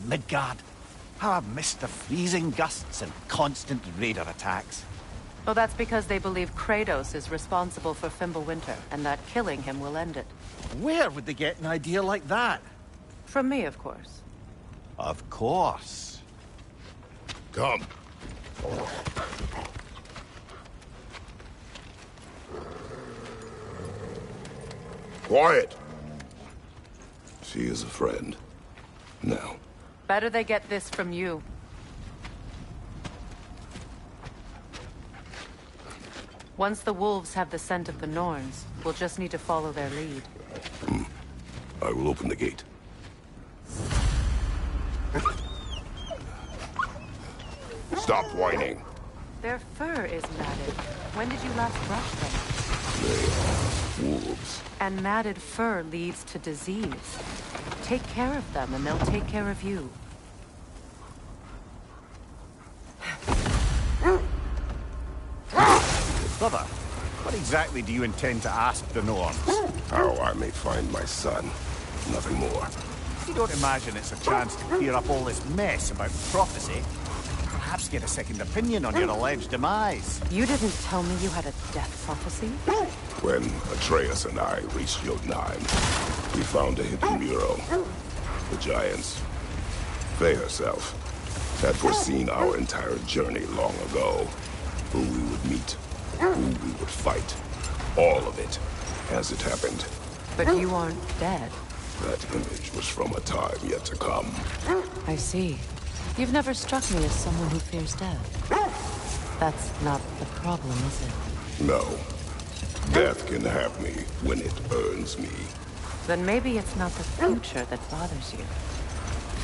Midgard. How I've missed the freezing gusts and constant raider attacks. Well, that's because they believe Kratos is responsible for Fimbulwinter, and that killing him will end it. Where would they get an idea like that? From me, of course. Of course. Come. Quiet. She is a friend. Now. Better they get this from you. Once the wolves have the scent of the Norns, we'll just need to follow their lead. I will open the gate. Stop whining. Their fur is matted. When did you last brush them? They are wolves. And matted fur leads to disease. Take care of them, and they'll take care of you. Brother, what exactly do you intend to ask the Norns? How I may find my son. Nothing more. You don't imagine it's a chance to clear up all this mess about prophecy? Perhaps get a second opinion on your alleged demise. You didn't tell me you had a death prophecy? When Atreus and I reached Jotunheim, we found a hidden mural. The Giants, Faye herself, had foreseen our entire journey long ago. Who we would meet, who we would fight. All of it, as it happened. But you aren't dead. That image was from a time yet to come. I see. You've never struck me as someone who fears death. That's not the problem, is it? No. Death can have me when it earns me. Then maybe it's not the future that bothers you.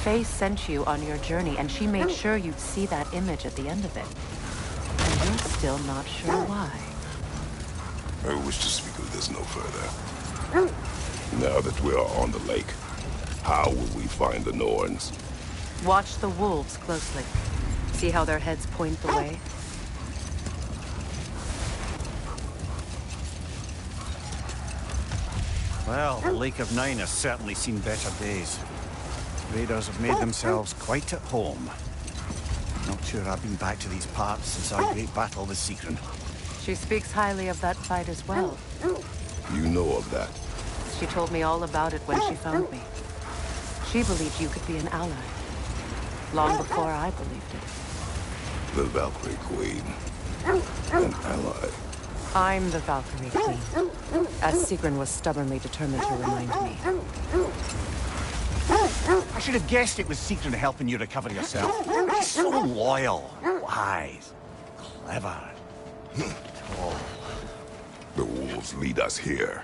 Faye sent you on your journey, and she made sure you'd see that image at the end of it. And you're still not sure why. I wish to speak of this no further. Now that we are on the lake, how will we find the Norns? Watch the wolves closely. See how their heads point the way? Well, the Lake of Nine has certainly seen better days. Raiders have made themselves quite at home. Not sure I've been back to these parts since our great battle with Sigrun. She speaks highly of that fight as well. You know of that? She told me all about it when she found me. She believed you could be an ally. Long before I believed it. The Valkyrie Queen. An ally. I'm the Valkyrie Queen, as Sigrun was stubbornly determined to remind me. I should have guessed it was Sigrun helping you recover yourself. She's so loyal, wise, clever. Oh. The wolves lead us here.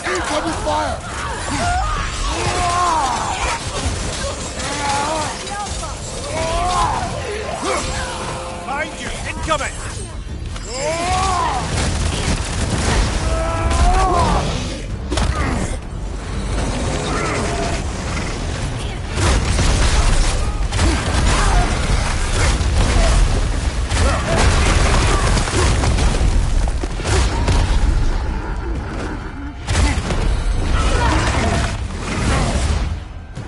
Incoming fire! Behind you! Incoming!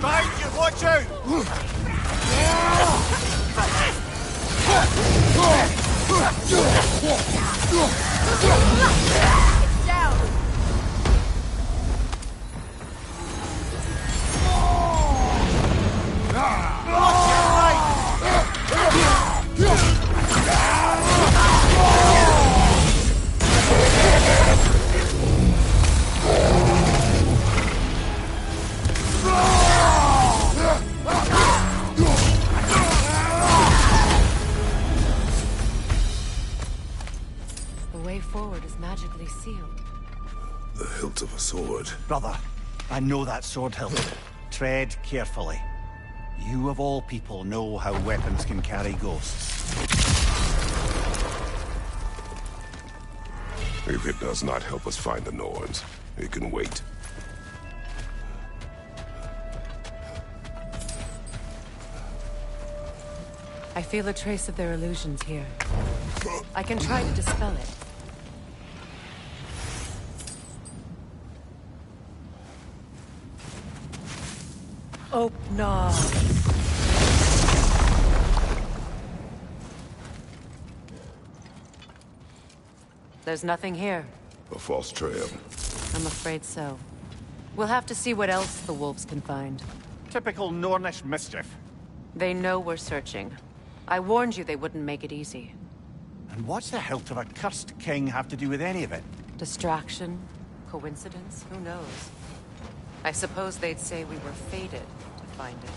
Behind you! Watch out! The way forward is magically sealed. The hilt of a sword. Brother, I know that sword hilt. Tread carefully. You of all people know how weapons can carry ghosts. If it does not help us find the Norns, it can wait. I feel a trace of their illusions here. I can try to dispel it. Oh, no. There's nothing here. A false trail. I'm afraid so. We'll have to see what else the wolves can find. Typical Nornish mischief. They know we're searching. I warned you they wouldn't make it easy. And what's the hilt of a cursed king have to do with any of it? Distraction? Coincidence? Who knows? I suppose they'd say we were fated to find it.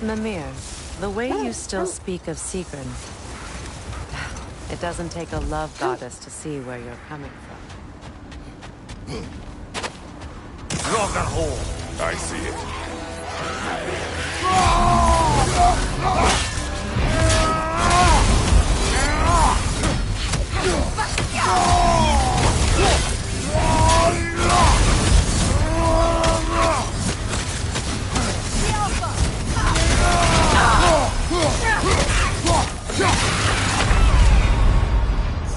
Mimir, the way you still speak of Sigrun, it doesn't take a love goddess to see where you're coming from. Roggerhole! I see it.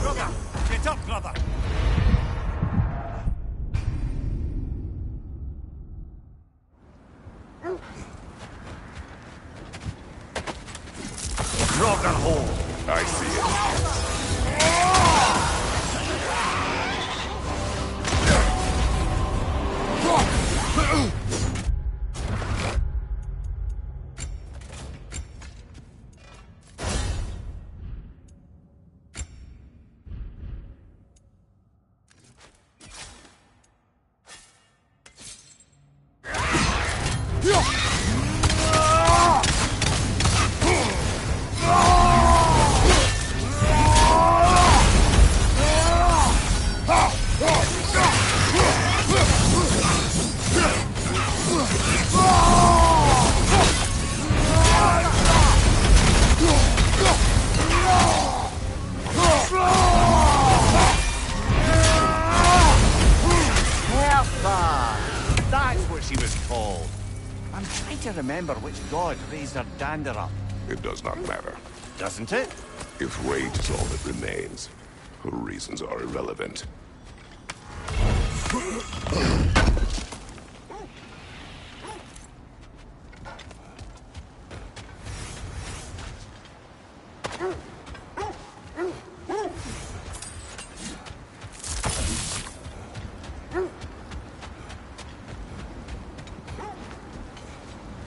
Rogger, get up, brother! Roggerhole! I see it. That's what she was called. I'm trying to remember which god raised her dander up. It does not matter. Doesn't it? If rage is all that remains, her reasons are irrelevant.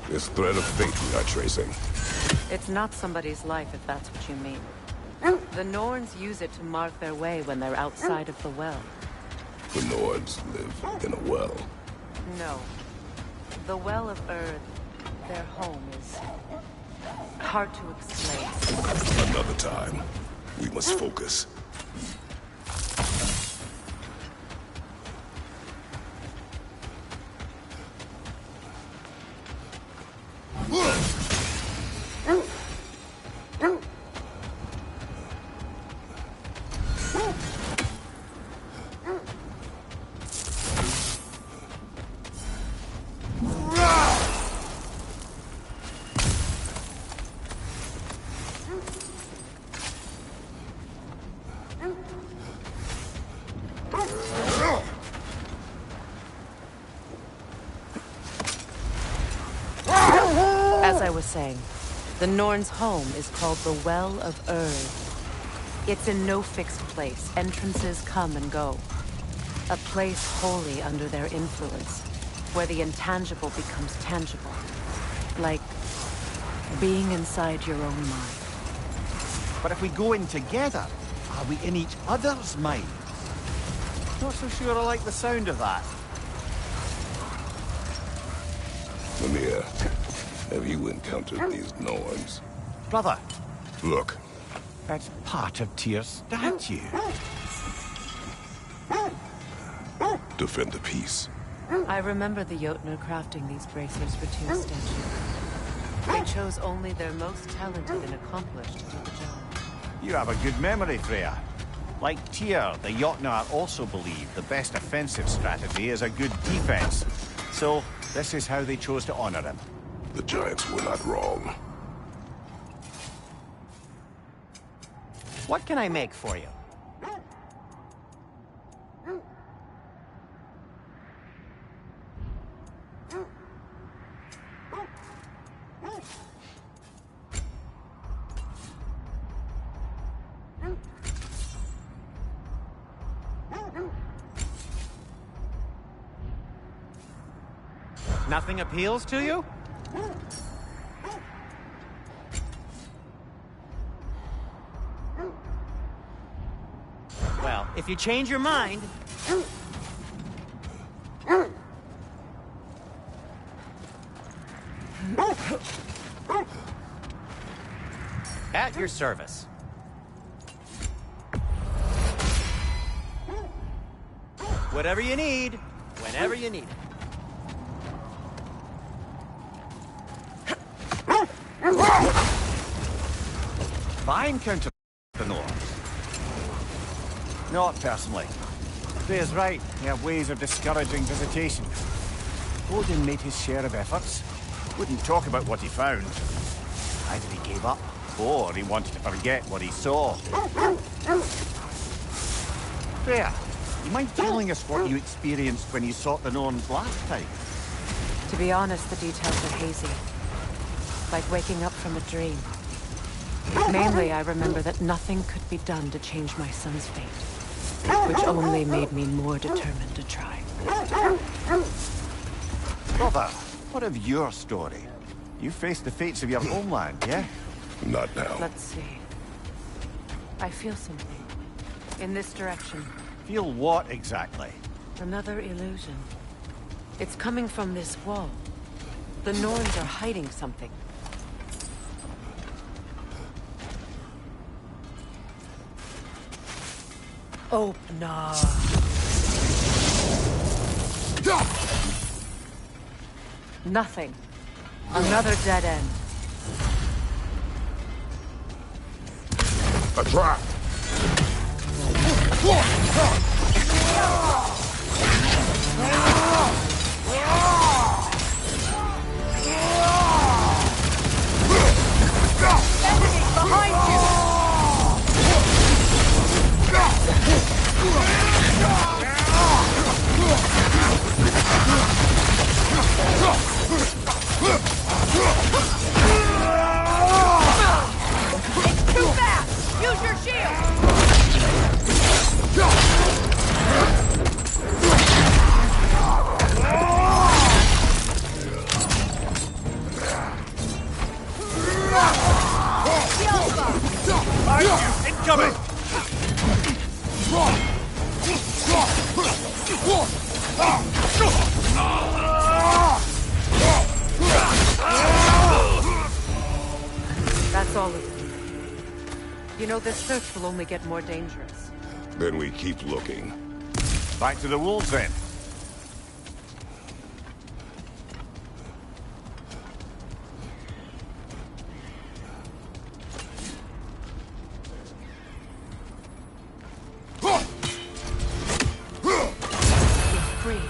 This thread of fate we are tracing. It's not somebody's life, if that's what you mean. The Norns use it to mark their way when they're outside of the well. The Nords live in a well. No. The Well of Earth, their home, is hard to explain. Another time. We must focus. As I was saying, the Norn's home is called the Well of Erd. It's in no fixed place. Entrances come and go. A place wholly under their influence, where the intangible becomes tangible. Like being inside your own mind. But if we go in together, are we in each other's mind? Not so sure I like the sound of that. Mimir, have you encountered these Norns? Brother, Look, that's part of Tyr's statue. defend the peace. I remember the Jotnar crafting these bracers for Tyr's statue. They chose only their most talented and accomplished to do the job. You have a good memory, Freya. Like Tyr, the Jotnar also believe the best offensive strategy is a good defense. So, this is how they chose to honor him. The Giants were not wrong. What can I make for you? Nothing appeals to you? Well, if you change your mind... At your service. Whatever you need, whenever you need it. Fine counter the North. Not personally. Freya's right. They have ways of discouraging visitation. Odin made his share of efforts. Wouldn't talk about what he found. Either he gave up, or he wanted to forget what he saw. Freya, you mind telling us what you experienced when you sought the Norns last time? To be honest, the details are hazy. Like waking up from a dream. Mainly, I remember that nothing could be done to change my son's fate, which only made me more determined to try. Brother, what of your story? You faced the fates of your homeland, yeah? Not now. Let's see. I feel something. In this direction. Feel what exactly? Another illusion. It's coming from this wall. The Norns are hiding something. Opener. Nothing. Another dead end. A trap! Enemy behind you! It's too fast! Use your shield! Incoming! That's all of it. You know, this search will only get more dangerous. Then we keep looking. Back to the wolves, then. Free.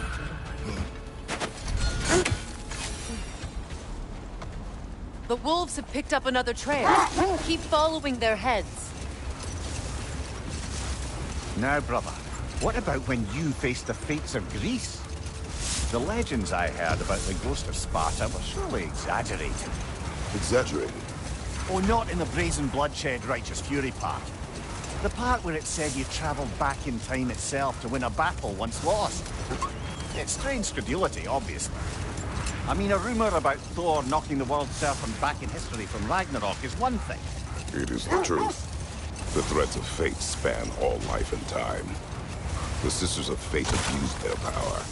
The wolves have picked up another trail. Keep following their heads. Now, brother, what about when you faced the fates of Greece? The legends I heard about the ghost of Sparta were surely exaggerated. Exaggerated? Oh, not in the brazen bloodshed righteous fury part. The part where it said you travelled back in time itself to win a battle once lost. It's strange credulity, obviously. I mean, a rumour about Thor knocking the world serpent back in history from Ragnarok is one thing. It is the truth. The threads of fate span all life and time. The Sisters of Fate abused their power.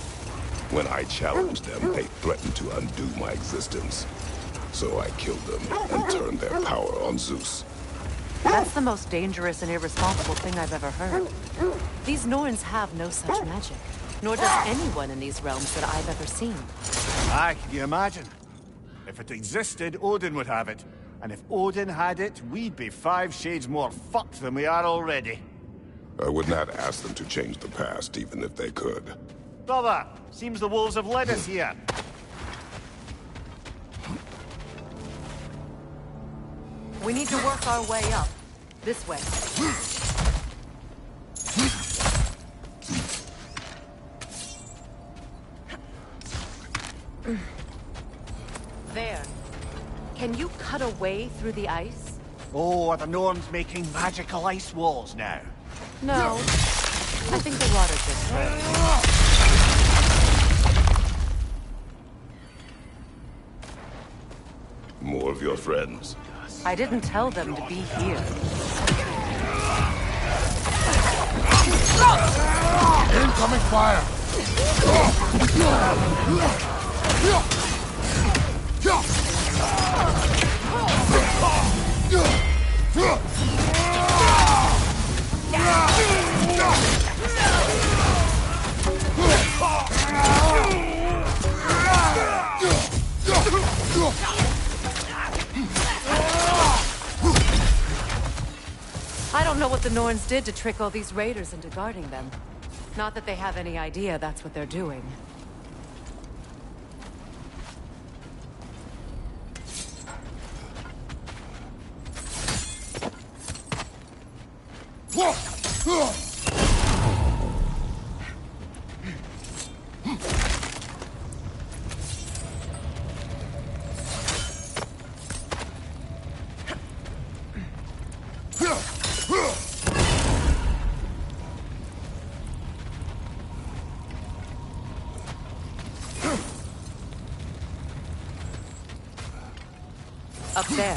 When I challenged them, they threatened to undo my existence. So I killed them and turned their power on Zeus. That's the most dangerous and irresponsible thing I've ever heard. These Norns have no such magic. Nor does anyone in these realms that I've ever seen. Aye, can you imagine? If it existed, Odin would have it. And if Odin had it, we'd be 5 shades more fucked than we are already. I would not ask them to change the past, even if they could. Brother, seems the wolves have led us here. We need to work our way up. This way. There. Can you cut a way through the ice? Oh, are the Norns making magical ice walls now? No. I think the water just froze. More of your friends. I didn't tell them to be here. Incoming fire! I don't know what the Norns did to trick all these raiders into guarding them. Not that they have any idea that's what they're doing. Up there.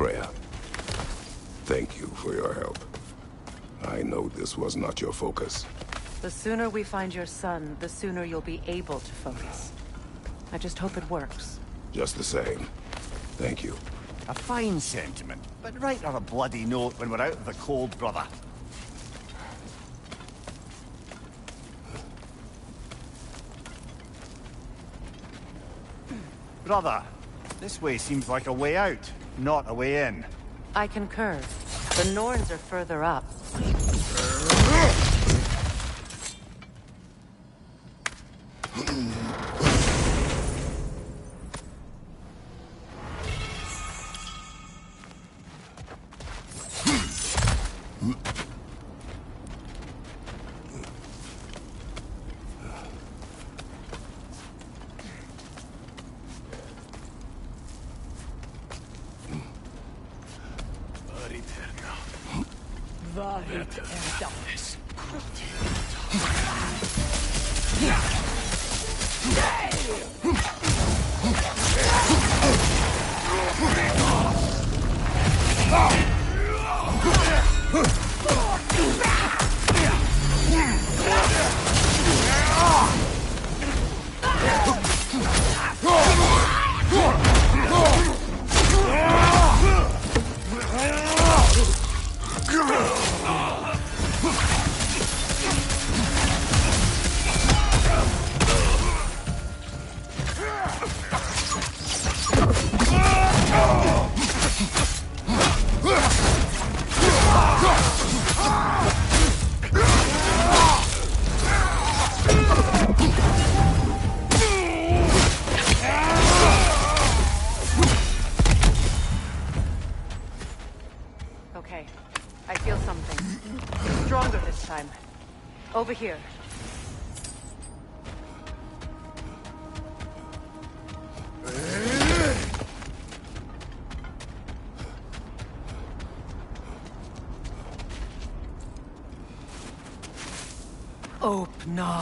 Freya, thank you for your help. I know this was not your focus. The sooner we find your son, the sooner you'll be able to focus. I just hope it works. Just the same, thank you. A fine sentiment, but write her a bloody note when we're out of the cold, brother. Brother, this way seems like a way out, not a way in. I concur. The Norns are further up. Over here. Opener.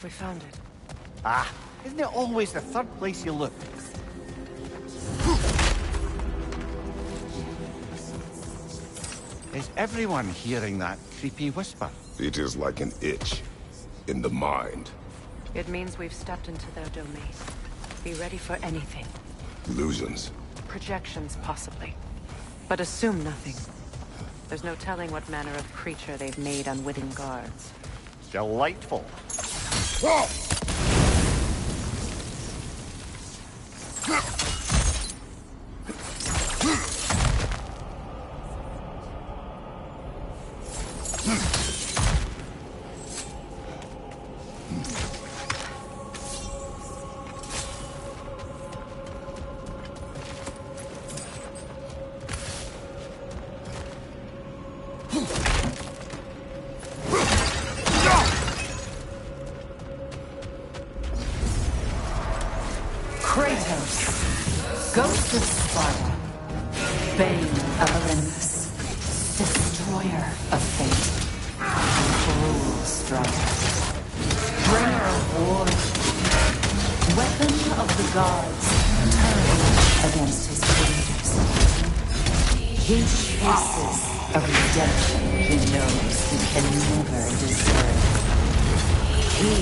We found it. Ah, isn't it always the third place you look? Is everyone hearing that creepy whisper? It is like an itch in the mind. It means we've stepped into their domain. Be ready for anything. Illusions. Projections, possibly. But assume nothing. There's no telling what manner of creature they've made unwitting guards. Delightful. Kratos, Ghost of Sparta, Bane of Olympus, Destroyer of Fate, Cruel Strider, Bringer of War, Weapon of the Gods, turned against his creators. He chases a redemption he knows he can never deserve. He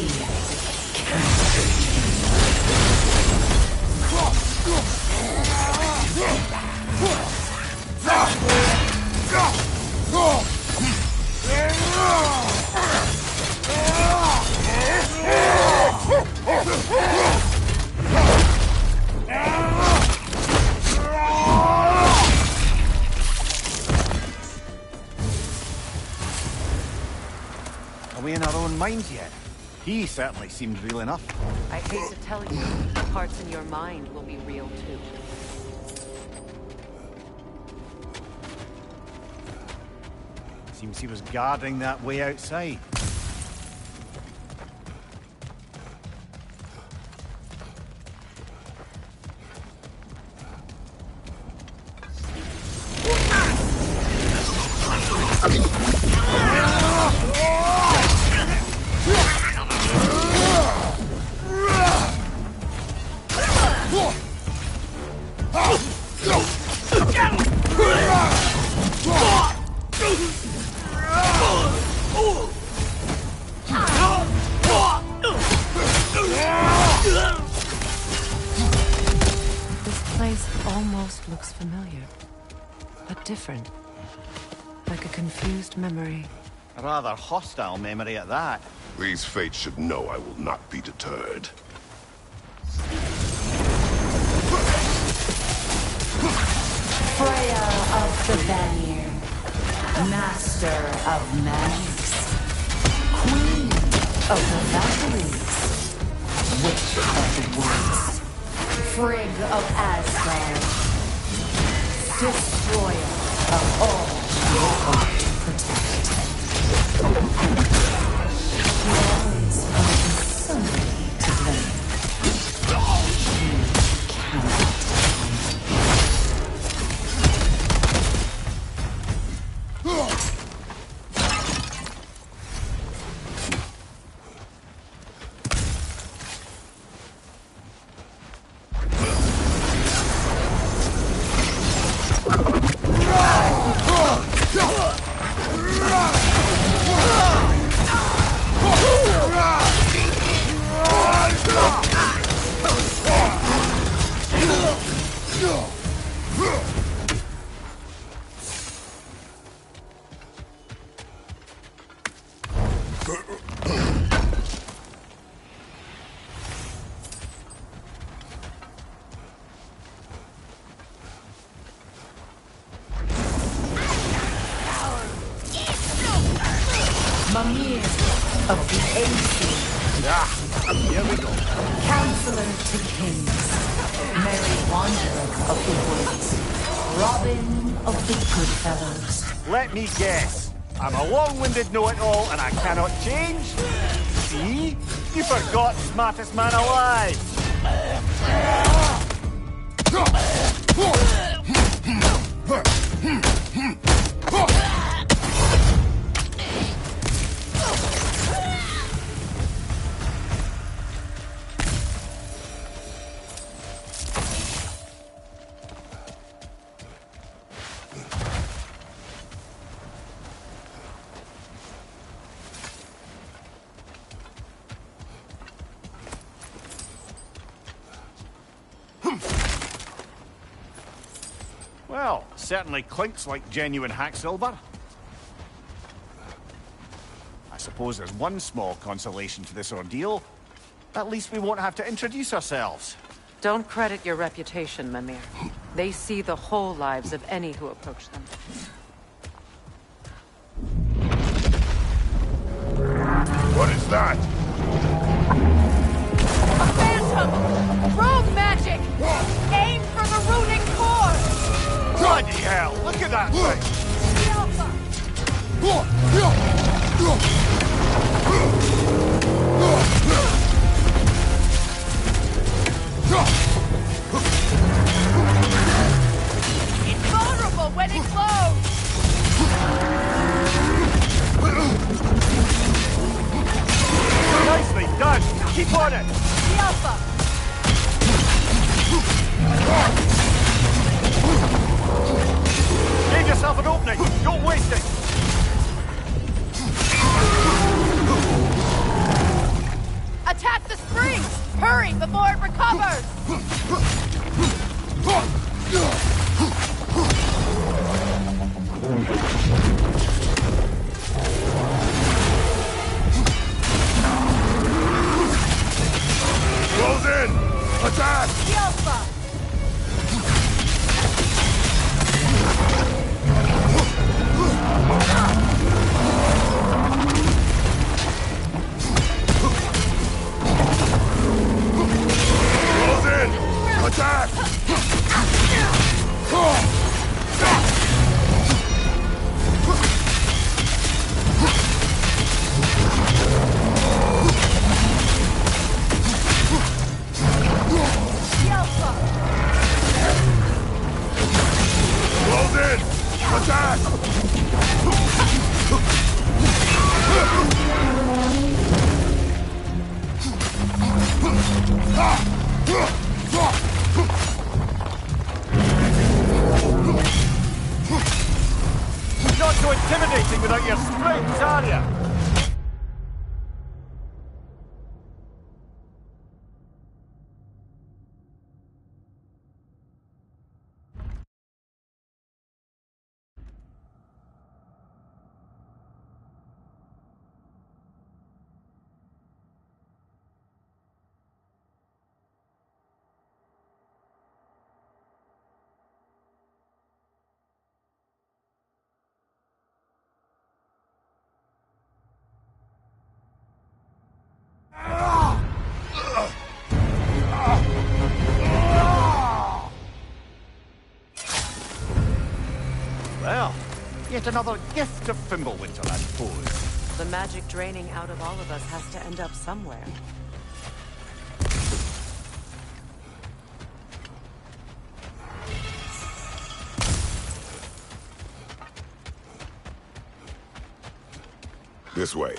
cannot. Are we in our own minds yet? He certainly seemed real enough. I hate to tell you, parts in your mind will be real too. Seems he was guarding that way outside. Almost looks familiar, but different. Like a confused memory. A rather hostile memory at that. These fates should know I will not be deterred. Freya of the Vanir, Master of Magics, Queen of the Valkyries, Witch of the Woods, Frigg of Asgard, Destroyer of all you hope to protect. You always find somebody to blame. You cannot. Mimir of the Ancient. Here we go. Counselor to kings. Merry wanderer of the woods. Robin of the Goodfellows. Let me guess. I'm a long-winded know-it-all and I cannot change? See? You forgot smartest man alive! Well, certainly clinks like genuine hack silver. I suppose there's one small consolation to this ordeal. At least we won't have to introduce ourselves. Don't credit your reputation, Mimir. They see the whole lives of any who approach them. What is that? A phantom! Rogue magic! Aim for the runic core! Bloody hell! Look at that thing! The Alpha! It's vulnerable when it glows! Nicely done! Keep on it! The Alpha! Give yourself an opening! Don't waste it! Attack the springs! Hurry before it recovers! Close in! Attack! The Alpha! Close in! Attack! The Alpha! Close in! Attack! Not so intimidating without your springs, are you? Well, yet another gift of Fimbulwinter, I suppose. The magic draining out of all of us has to end up somewhere. This way.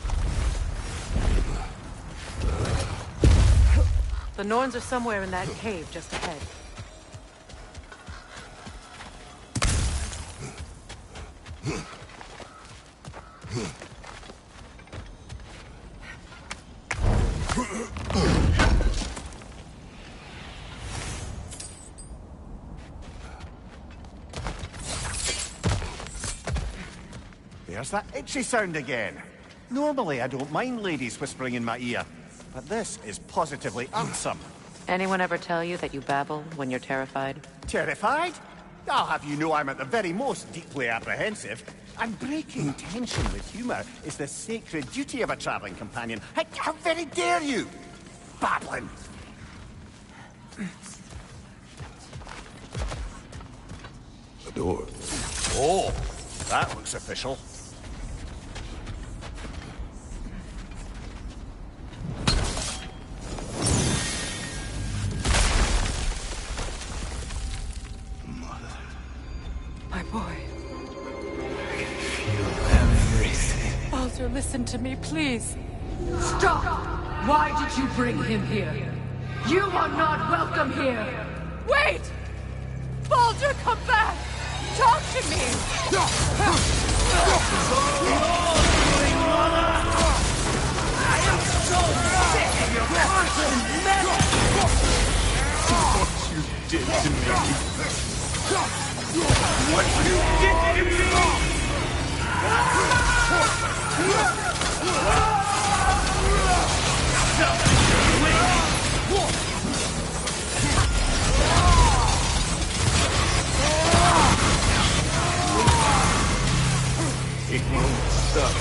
The Norns are somewhere in that cave just ahead. There's that itchy sound again. Normally, I don't mind ladies whispering in my ear, but this is positively irksome. Anyone ever tell you that you babble when you're terrified? Terrified? I'll have you know I'm at the very most deeply apprehensive. And breaking tension with humour is the sacred duty of a travelling companion. How very dare you! Babbling! The door. Oh, that looks official. My boy. Feel everything. Baldur, listen to me, please. Stop! Why did you bring him here? You are not welcome here! Wait! Baldur, come back! Talk to me! Did to me. What you did to me! It won't stop.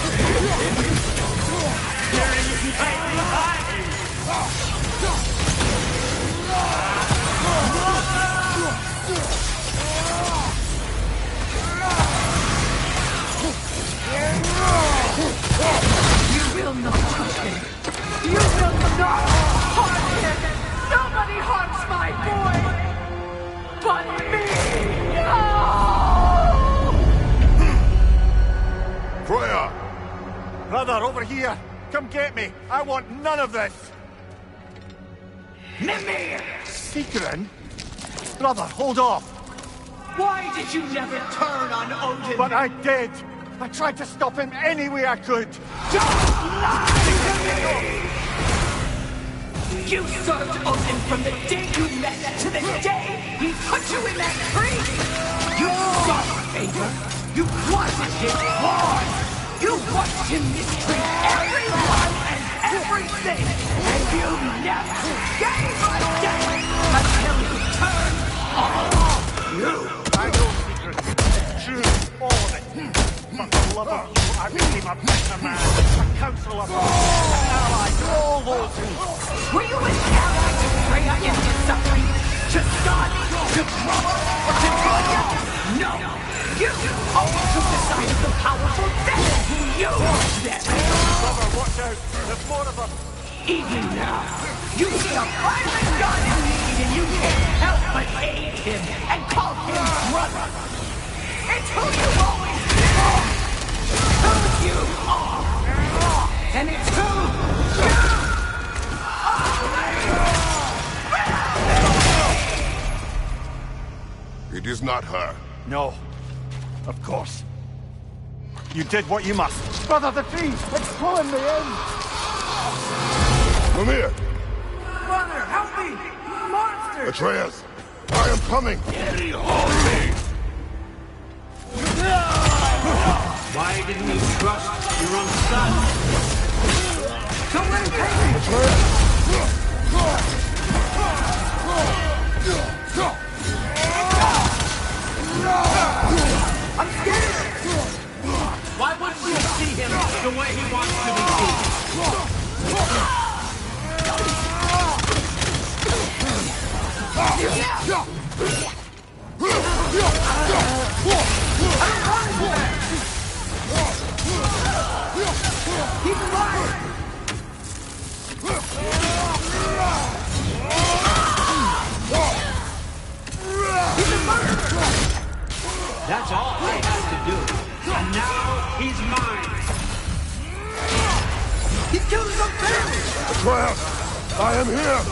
There is nothing hiding. You will not touch him! You will not harm him! Nobody harms my boy! But me! No! Freya! Brother, over here! Come get me! I want none of this! Mimir! Secret? Brother, hold off! Why did you never turn on Odin? But I did! I tried to stop him any way I could! Don't lie to me! You served Odin from the day you met to the day he put you in that tree! You sought favor! You wanted his horn! You watched him mistreat everyone and everything! And you never gave a damn until he turned on you! I know secret. It's true, all of it. But for love of you, I became a better man, a counselor, an ally to all those who... Were you an ally to Freya in his suffering? To God? To trouble? Or to Goya? No! You always took the side of the powerful then who used them! Brother, watch out! There's more of them! Even now, you see a violent god in need and you can't help but aid him and call him brother! It's who you always been! Who you are! And it's who you are! It is not her. No. Of course. You did what you must. Brother, the trees! It's pulling me in! Mimir! Brother, help me! Monster! Atreus! I am coming! Why didn't you trust your own son? Don't let him take me! I'm scared! Why wouldn't you see him the way he wants to be seen? Keep alive! He's a murderer! That's all I had to do. And now he's mine. He's killed his own family! Atreus! I am here!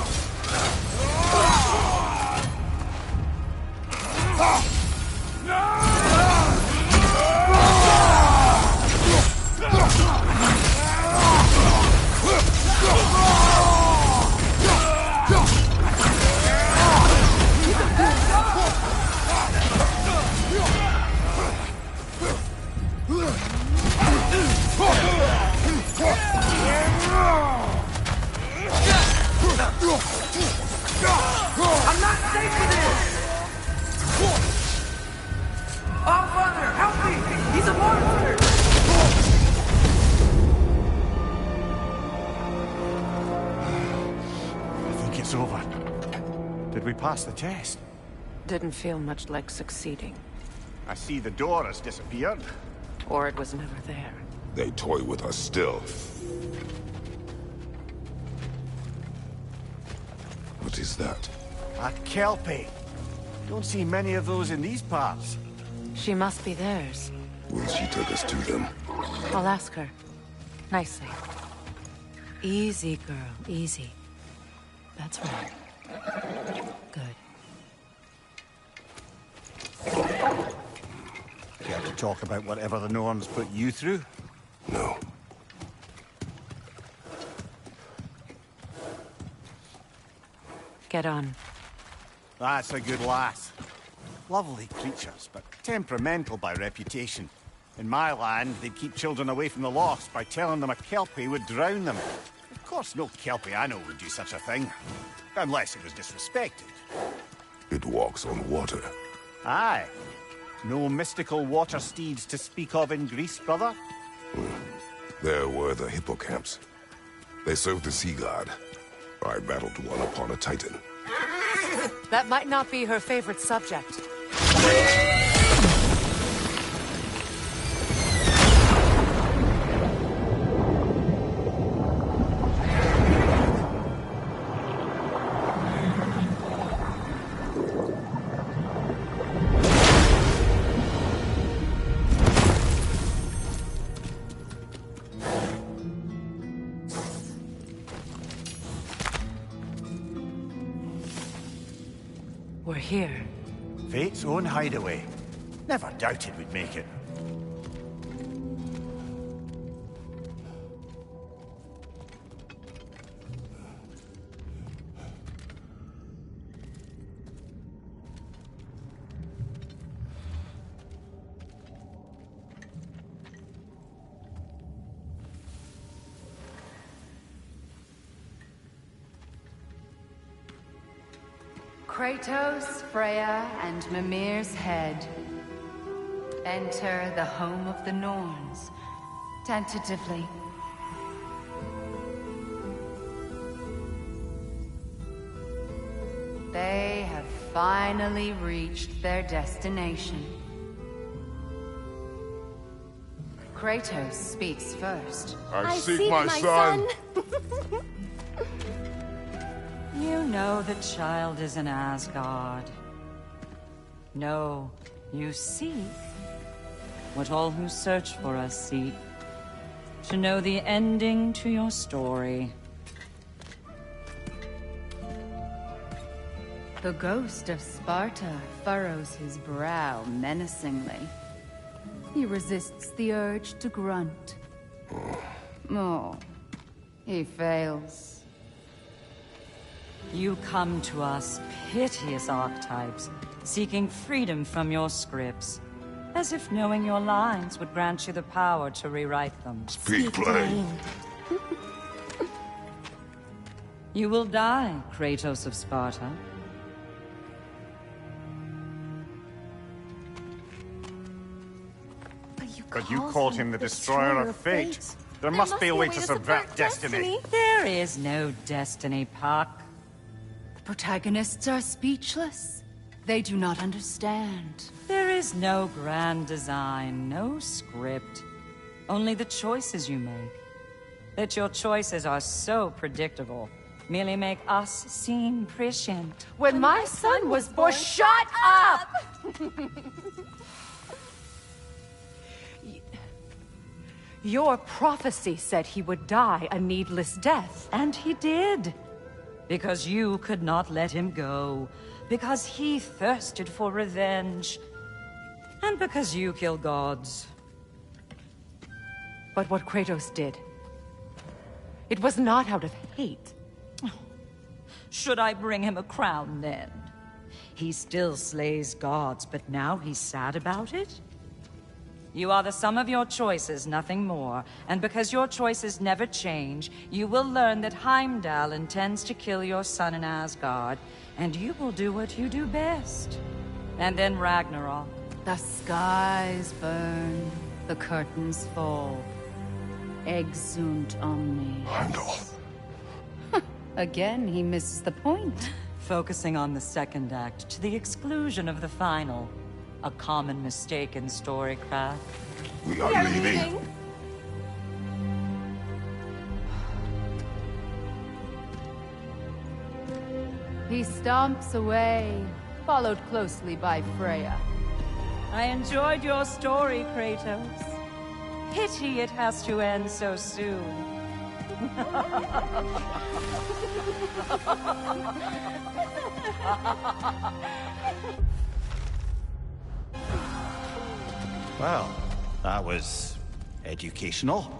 I'm not safe with this! Oh, brother, help me! He's a monster! I think it's over. Did we pass the test? Didn't feel much like succeeding. I see the door has disappeared. Or it was never there. They toy with us still. What is that? A kelpie. Don't see many of those in these parts. She must be theirs. Will she take us to them? I'll ask her. Nicely. Easy, girl. Easy. That's right. Good. Care to talk about whatever the Norns put you through? No. Get on. That's a good lass. Lovely creatures, but temperamental by reputation. In my land, they'd keep children away from the lost by telling them a kelpie would drown them. Of course, no kelpie I know would do such a thing. Unless it was disrespected. It walks on water. Aye. No mystical water steeds to speak of in Greece, brother? There were the hippocamps. They served the sea god. I battled one upon a titan. That might not be her favorite subject. We're here. Fate's own hideaway. Never doubted we'd make it. Kratos, Freya, and Mimir's head. Enter the home of the Norns, tentatively. They have finally reached their destination. Kratos speaks first. I seek my son. You know the child is in Asgard. No, you seek what all who search for us seek. To know the ending to your story. The ghost of Sparta furrows his brow menacingly. He resists the urge to grunt. Oh, he fails. You come to us, piteous archetypes, seeking freedom from your scripts. As if knowing your lines would grant you the power to rewrite them. Speak plain. You will die, Kratos of Sparta. But you called him the Destroyer of Fate. There must be a way to subvert destiny. There is no destiny, Puck. Protagonists are speechless. They do not understand. There is no grand design, no script. Only the choices you make. That your choices are so predictable merely make us seem prescient. When my son was born, shut up! Your prophecy said he would die a needless death. And he did. Because you could not let him go. Because he thirsted for revenge. And because you kill gods. But what Kratos did, it was not out of hate. Should I bring him a crown then? He still slays gods, but now he's sad about it? You are the sum of your choices, nothing more. And because your choices never change, you will learn that Heimdall intends to kill your son in Asgard, and you will do what you do best. And then Ragnarok. The skies burn, the curtains fall. Exunt omni. Heimdall. Again, he misses the point. Focusing on the second act to the exclusion of the final. A common mistake in storycraft. We are leaving. He stomps away, followed closely by Freya. I enjoyed your story, Kratos. Pity it has to end so soon. Well, that was educational.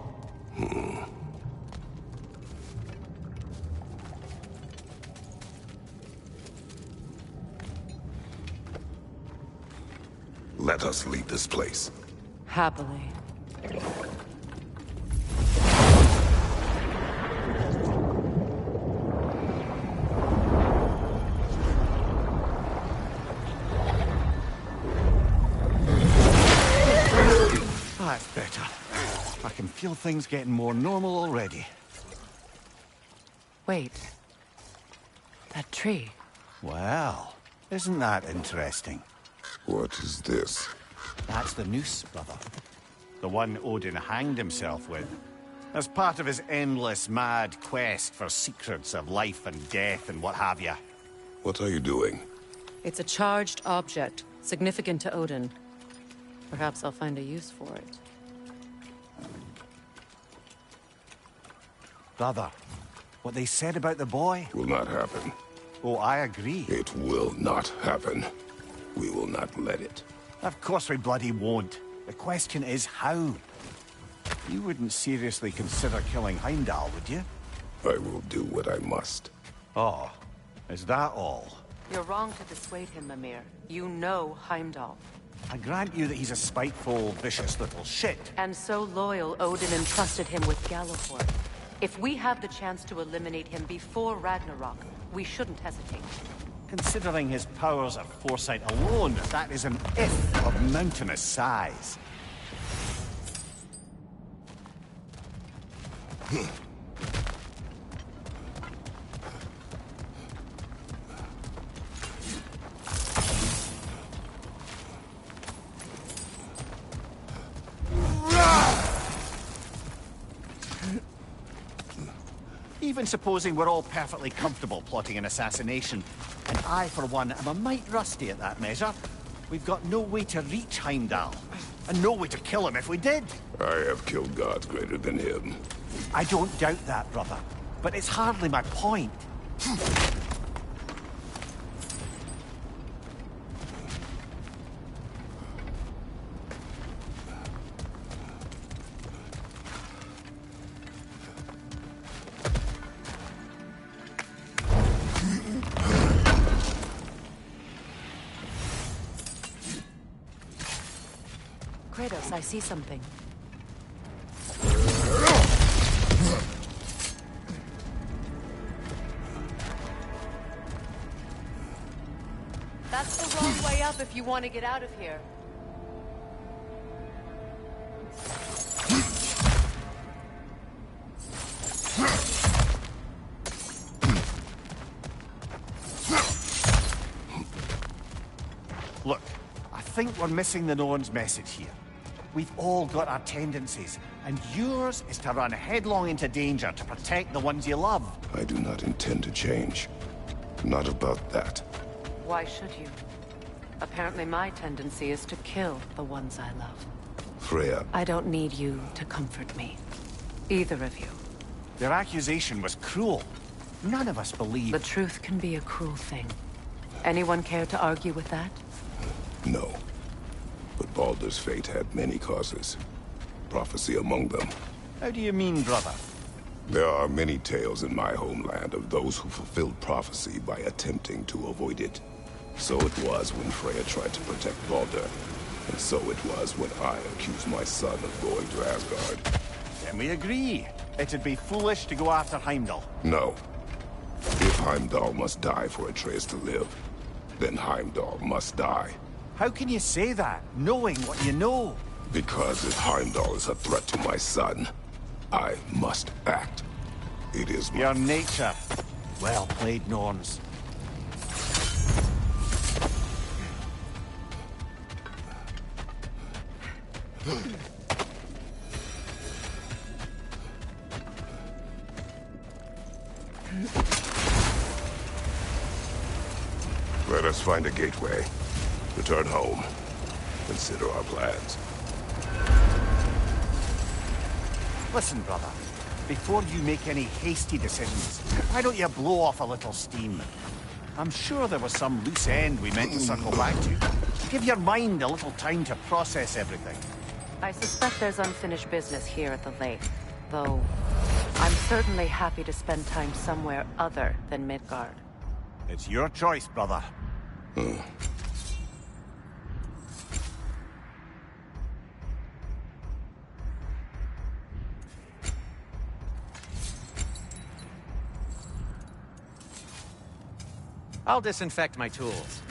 Let us leave this place. Happily. That's better. I can feel things getting more normal already. Wait. That tree. Well, isn't that interesting? What is this? That's the noose, brother. The one Odin hanged himself with. As part of his endless, mad quest for secrets of life and death and what have you. What are you doing? It's a charged object, significant to Odin. Perhaps I'll find a use for it. Brother, what they said about the boy? Will not happen. Oh, I agree. It will not happen. We will not let it. Of course we bloody won't. The question is how? You wouldn't seriously consider killing Heimdall, would you? I will do what I must. Oh, is that all? You're wrong to dissuade him, Mimir. You know Heimdall. I grant you that he's a spiteful, vicious little shit. And so loyal, Odin entrusted him with Gjallarhorn. If we have the chance to eliminate him before Ragnarok, we shouldn't hesitate. Considering his powers of foresight alone, that is an if of mountainous size. Even supposing we're all perfectly comfortable plotting an assassination, and I, for one, am a mite rusty at that measure, we've got no way to reach Heimdall, and no way to kill him if we did. I have killed gods greater than him. I don't doubt that, brother, but it's hardly my point. Kratos, I see something. That's the wrong way up if you want to get out of here. Look, I think we're missing the Norn's message here. We've all got our tendencies, and yours is to run headlong into danger to protect the ones you love. I do not intend to change. Not about that. Why should you? Apparently my tendency is to kill the ones I love. Freya, I don't need you to comfort me. Either of you. Their accusation was cruel. None of us believe... The truth can be a cruel thing. Anyone care to argue with that? no. But Baldur's fate had many causes. Prophecy among them. How do you mean, brother? There are many tales in my homeland of those who fulfilled prophecy by attempting to avoid it. So it was when Freya tried to protect Baldur. And so it was when I accused my son of going to Asgard. Then we agree. It'd be foolish to go after Heimdall. No. If Heimdall must die for Atreus to live, then Heimdall must die. How can you say that, knowing what you know? Because if Heimdall is a threat to my son, I must act. It is my... Your nature. Well played, Norns. Let us find a gateway. Return home. Consider our plans. Listen, brother. Before you make any hasty decisions, why don't you blow off a little steam? I'm sure there was some loose end we meant to circle back to. Give your mind a little time to process everything. I suspect there's unfinished business here at the lake, though I'm certainly happy to spend time somewhere other than Midgard. It's your choice, brother. I'll disinfect my tools.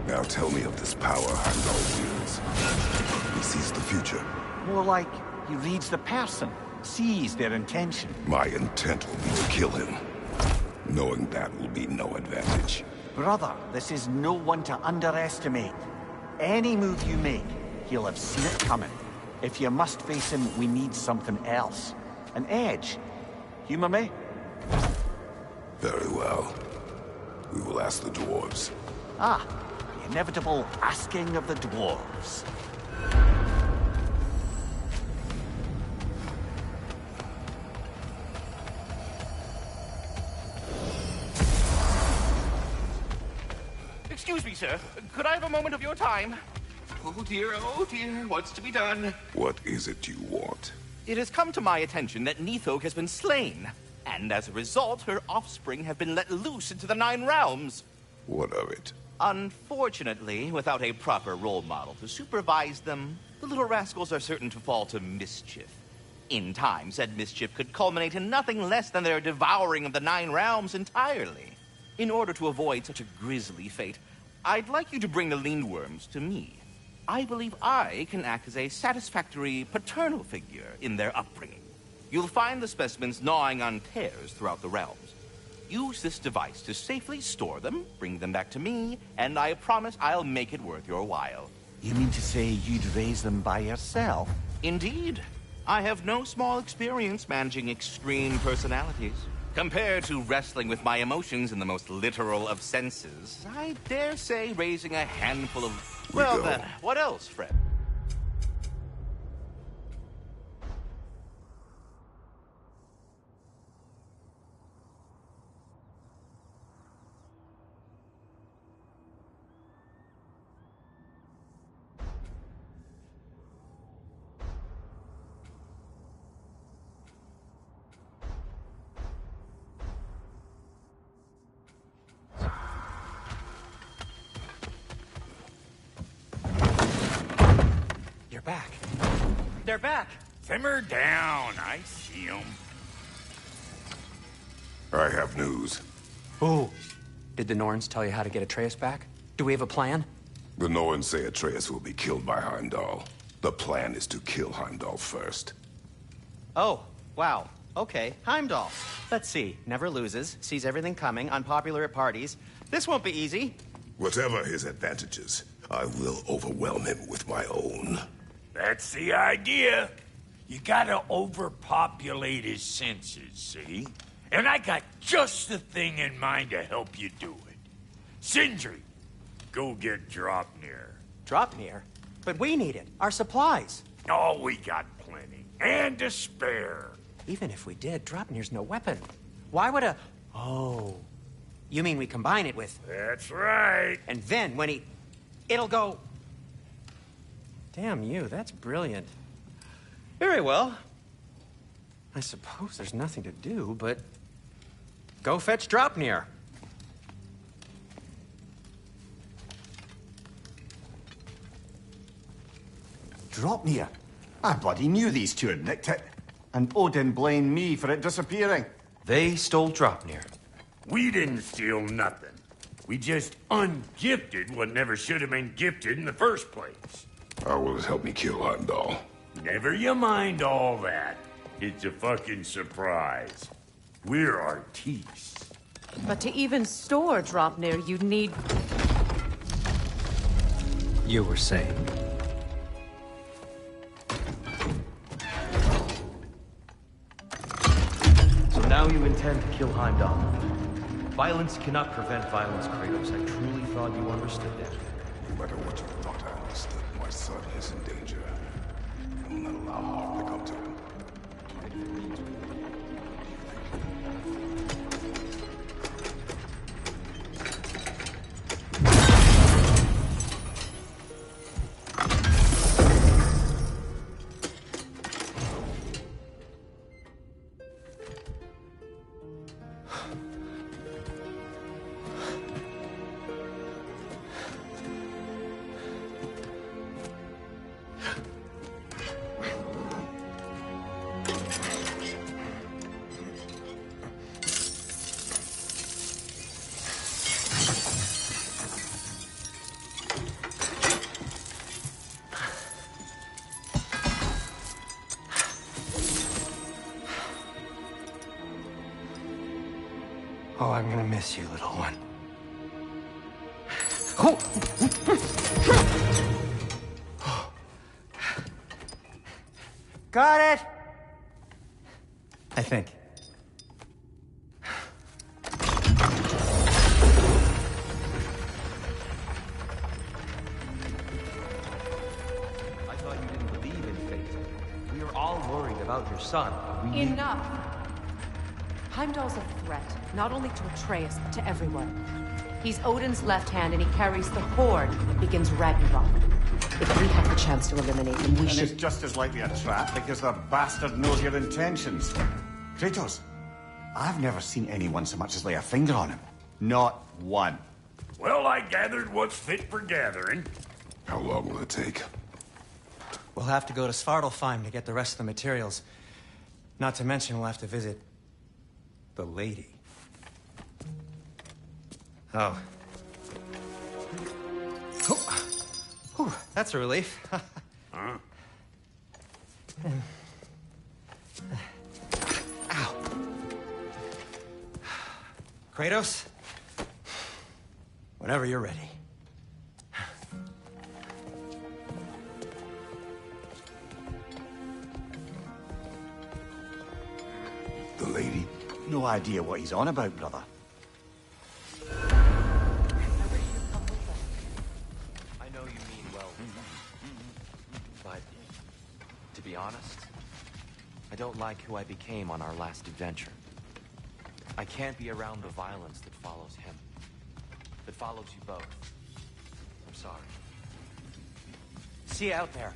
Now tell me of this power Heimdall wields. He sees the future. More like he reads the person, sees their intention. My intent will be to kill him. Knowing that will be no advantage. Brother, this is no one to underestimate. Any move you make, he'll have seen it coming. If you must face him, we need something else. An edge. Humor me? Very well. We will ask the dwarves. Ah, the inevitable asking of the dwarves. Excuse me, sir. Could I have a moment of your time? Oh dear, what's to be done? What is it you want? It has come to my attention that Nithog has been slain, and as a result, her offspring have been let loose into the Nine Realms. What of it? Unfortunately, without a proper role model to supervise them, the little rascals are certain to fall to mischief. In time, said mischief could culminate in nothing less than their devouring of the Nine Realms entirely. In order to avoid such a grisly fate, I'd like you to bring the Lindworms to me. I believe I can act as a satisfactory paternal figure in their upbringing. You'll find the specimens gnawing on tears throughout the realms. Use this device to safely store them, bring them back to me, and I promise I'll make it worth your while. You mean to say you'd raise them by yourself? Indeed. I have no small experience managing extreme personalities. Compared to wrestling with my emotions in the most literal of senses, I dare say raising a handful of... Well then, what else, Fred? You're back. They're back. Simmer down. I see 'em. I have news. Ooh. Did the Norns tell you how to get Atreus back? Do we have a plan? The Norns say Atreus will be killed by Heimdall. The plan is to kill Heimdall first. Oh, wow. Okay, Heimdall. Let's see. Never loses, sees everything coming, unpopular at parties. This won't be easy. Whatever his advantages, I will overwhelm him with my own. That's the idea. You gotta overpopulate his senses, see? And I got just the thing in mind to help you do it. Sindri, go get Dropnir. Dropnir? But we need it. Our supplies. Oh, we got plenty. And to spare. Even if we did, Dropnir's no weapon. Why would a... Oh. You mean we combine it with... That's right. And then when he... It'll go... Damn you, that's brilliant. Very well. I suppose there's nothing to do, but... Go fetch Dropnir. Dropnir? I bloody knew these two had nicked it. And Odin blamed me for it disappearing. They stole Draupnir. We didn't steal nothing. We just ungifted what never should have been gifted in the first place. How will it help me kill Heimdall? Never you mind all that. It's a fucking surprise. We're artistes. But to even store Draupnir, you'd need... You were saying? So now you intend to kill Heimdall. Violence cannot prevent violence, Kratos. I truly thought you understood that. No matter what you thought I understood, my son is in danger. I will not allow harm to come to him. Oh, I'm gonna miss you, little one. Oh! Got it! I think. I thought you didn't believe in fate. We were all worried about your son, but we... Enough! Heimdall's a threat, not only to Atreus, but to everyone. He's Odin's left hand, and he carries the horde that begins Ragnarok. If we have the chance to eliminate him, we should... And it's just as likely a trap because the bastard knows your intentions. Kratos, I've never seen anyone so much as lay a finger on him. Not one. Well, I gathered what's fit for gathering. How long will it take? We'll have to go to Svartalfheim to get the rest of the materials. Not to mention we'll have to visit... the lady. Oh. Whew, that's a relief. Huh? Ow. Kratos? Whenever you're ready. The lady? No idea what he's on about, brother. I know you mean well, but to be honest, I don't like who I became on our last adventure. I can't be around the violence that follows him, that follows you both. I'm sorry. See you out there.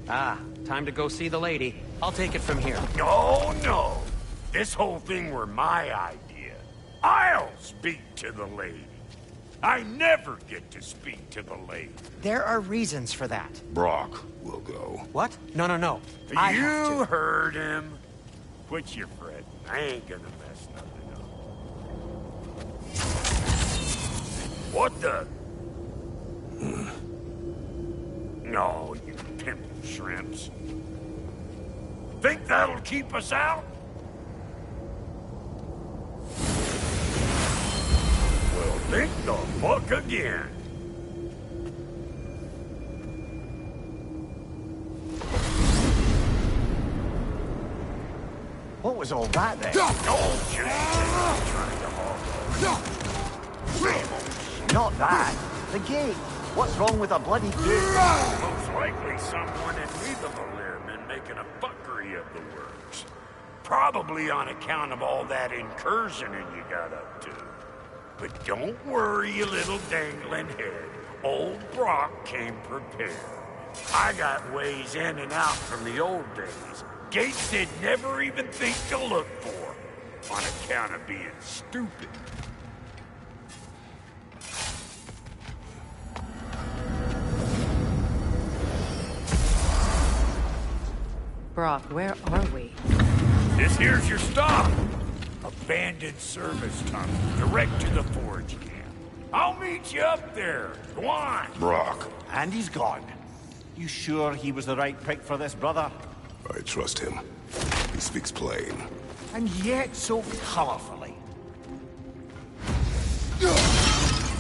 Ah, time to go see the lady. I'll take it from here. No, no. This whole thing were my idea. I'll speak to the lady. I never get to speak to the lady. There are reasons for that. Brock will go. What? No, no, no. I have You to. heard him. Quit your fretting. I ain't gonna mess nothing up. What the? No, you pimple shrimps. Think that'll keep us out? Well, think the fuck again. What was all that then? Oh, just trying to haul. Not that. The gate. What's wrong with a bloody gate? Most likely someone in Weaverville been making a fuckery of the works. Probably on account of all that incursioning you got up to. But don't worry, you little dangling head. Old Brock came prepared. I got ways in and out from the old days. Gates they'd never even think to look for. on account of being stupid. Brock, where are we? This here's your stop. Abandoned service tunnel, direct to the forge camp. I'll meet you up there. Go on. Brock, And he's gone. You sure he was the right pick for this, brother? I trust him. He speaks plain. And yet so colorfully.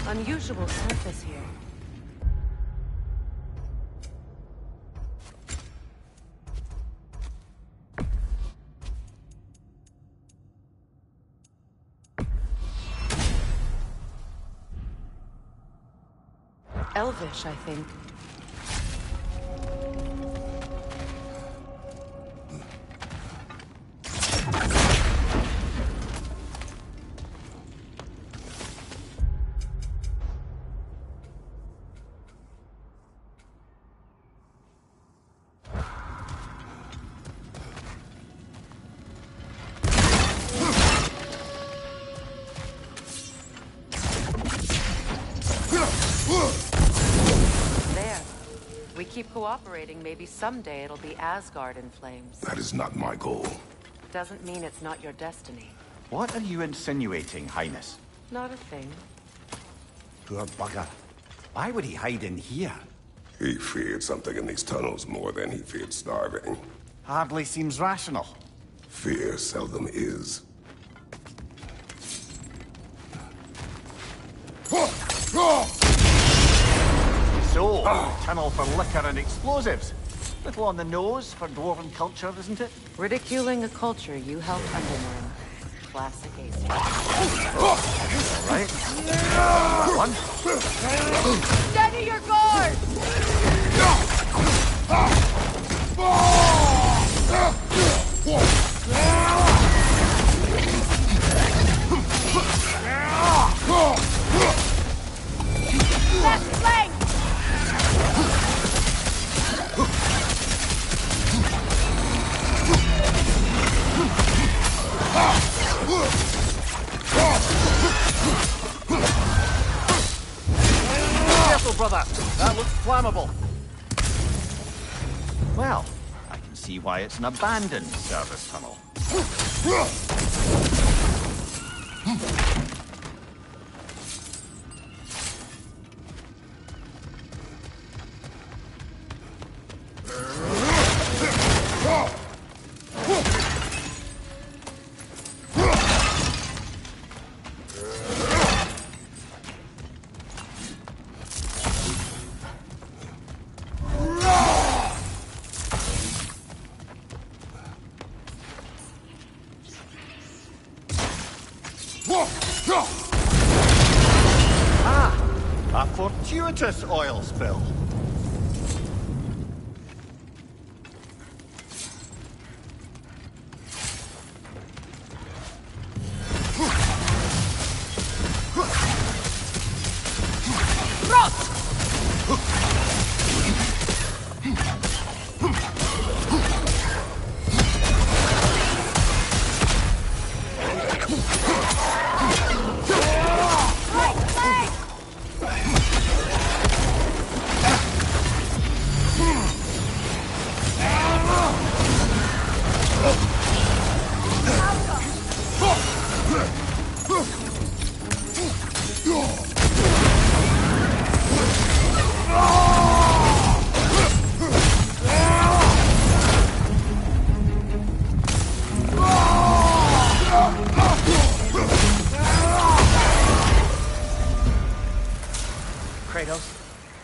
Unusual surface here. Elvish, I think. We keep cooperating, maybe someday it'll be Asgard in flames. That is not my goal. Doesn't mean it's not your destiny. What are you insinuating, Highness? Not a thing. Poor bugger. Why would he hide in here? He feared something in these tunnels more than he feared starving. Hardly seems rational. Fear seldom is. So, tunnel for liquor and explosives. Little on the nose for dwarven culture, isn't it? Ridiculing a culture you helped undermine. Classic ace. Right. One. Steady your guard! Left flank! Careful, brother. That looks flammable. Well, I can see why it's an abandoned service tunnel. A fortuitous oil spill.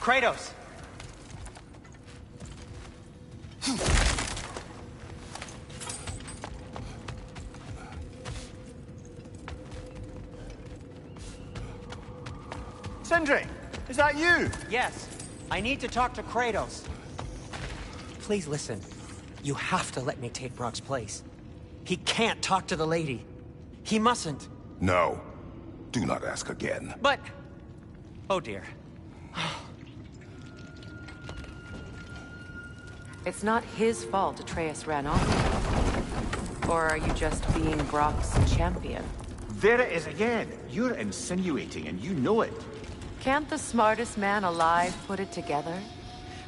Kratos! Sindri, is that you? Yes. I need to talk to Kratos. Please listen. You have to let me take Brock's place. He can't talk to the lady. He mustn't. No. Do not ask again. But... oh dear. It's not his fault Atreus ran off. Or are you just being Brock's champion? There it is again. You're insinuating, and you know it. Can't the smartest man alive put it together?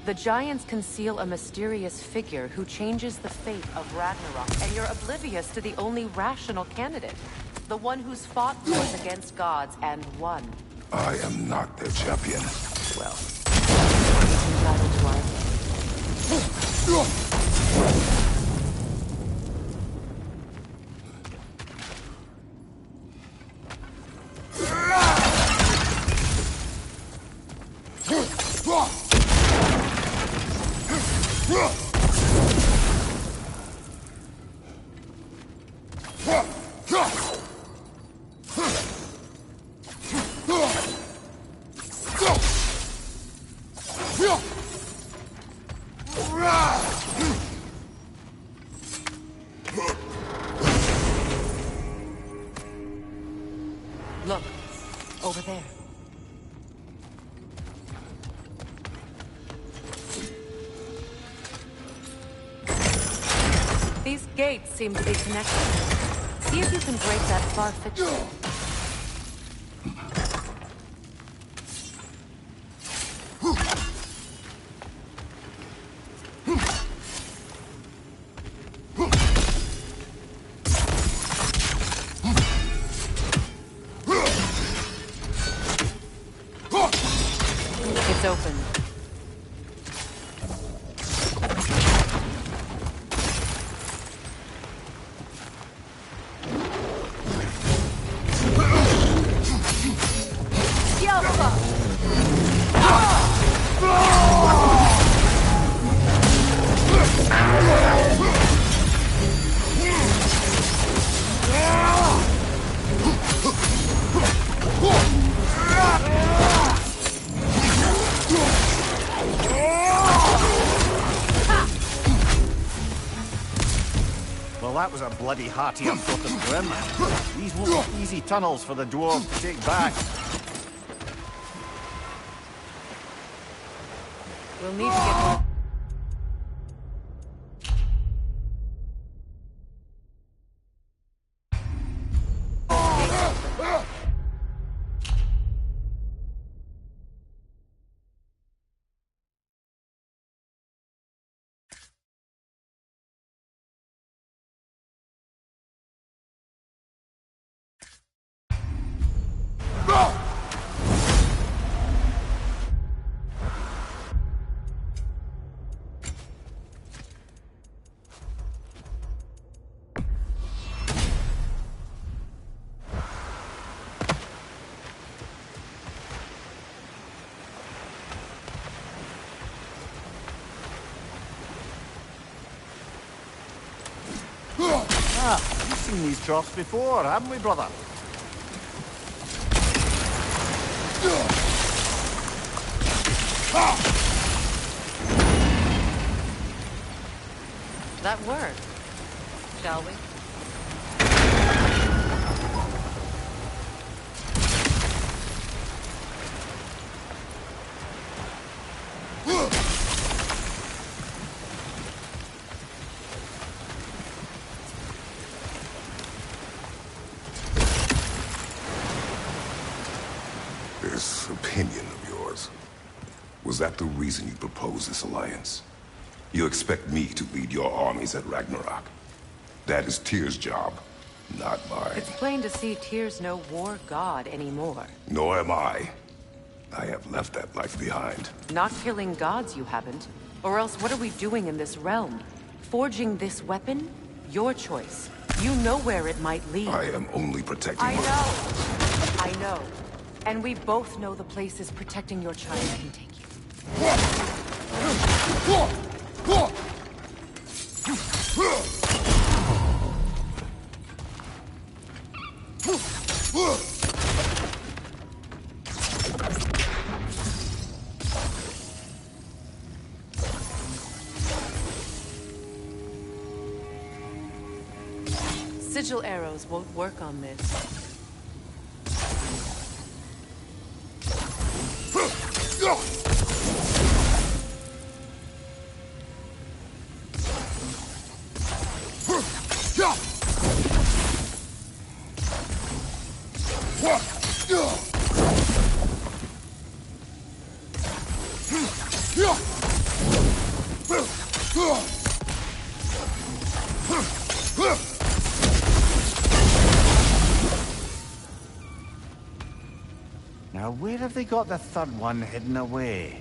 The Giants conceal a mysterious figure who changes the fate of Ragnarok, and you're oblivious to the only rational candidate. The one who's fought wars against gods and won. I am not their champion. Well, he's entitled to our Look, over there. These gates seem to be connected. See if you can break that far fixture. It's open. Well, that was a bloody hearty unbroken grim. These won't be easy tunnels for the dwarves to take back. We'll need to get more. Ah, we've seen these troughs before, haven't we, brother? That worked. Shall we? This opinion of yours, was that the reason you proposed this alliance? You expect me to lead your armies at Ragnarok? That is Tyr's job, not mine. It's plain to see Tyr's no war god anymore. Nor am I. I have left that life behind. Not killing gods, you haven't. Or else what are we doing in this realm? Forging this weapon? Your choice. You know where it might lead. I am only protecting I know. And we both know the places protecting your child can take you. Sigil arrows won't work on this. Now, where have they got the third one hidden away?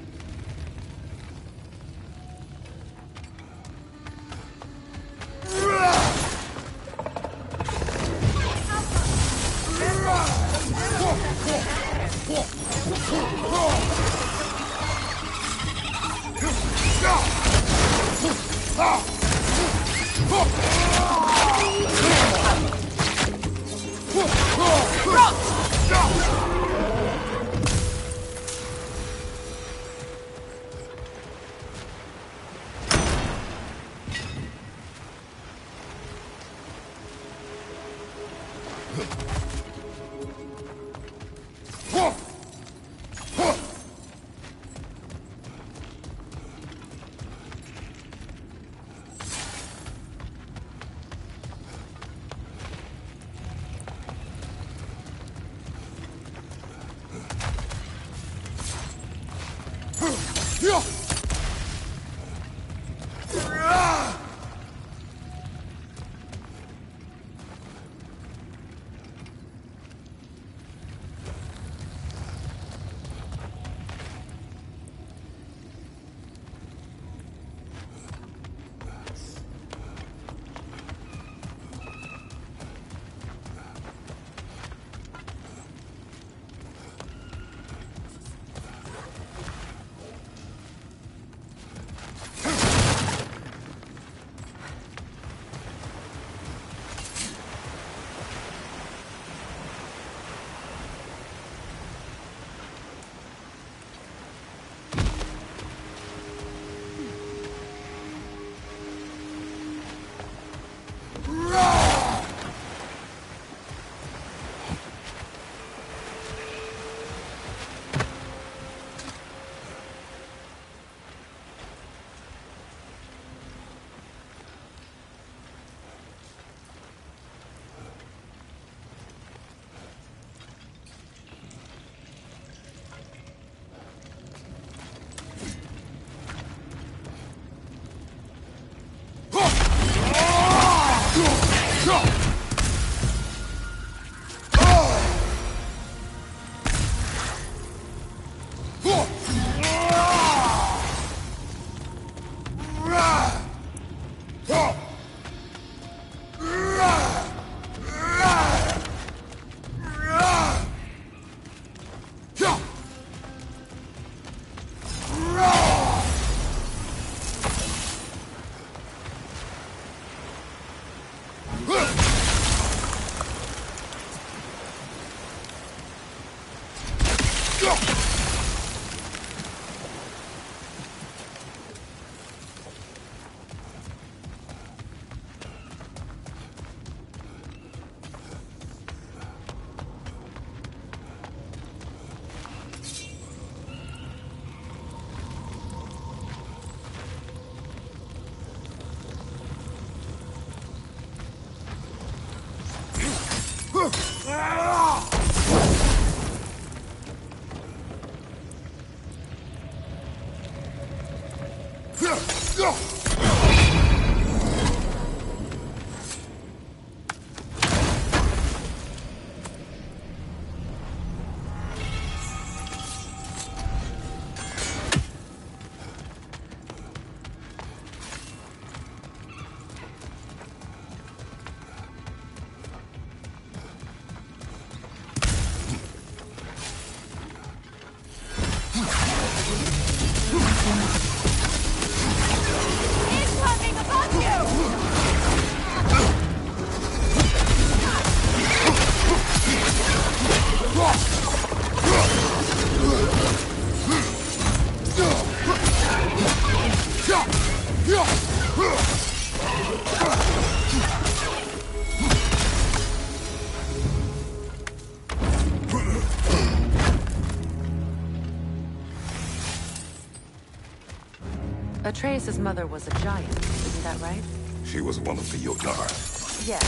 Atreus' mother was a giant, isn't that right? She was one of the Jotnar. Yes.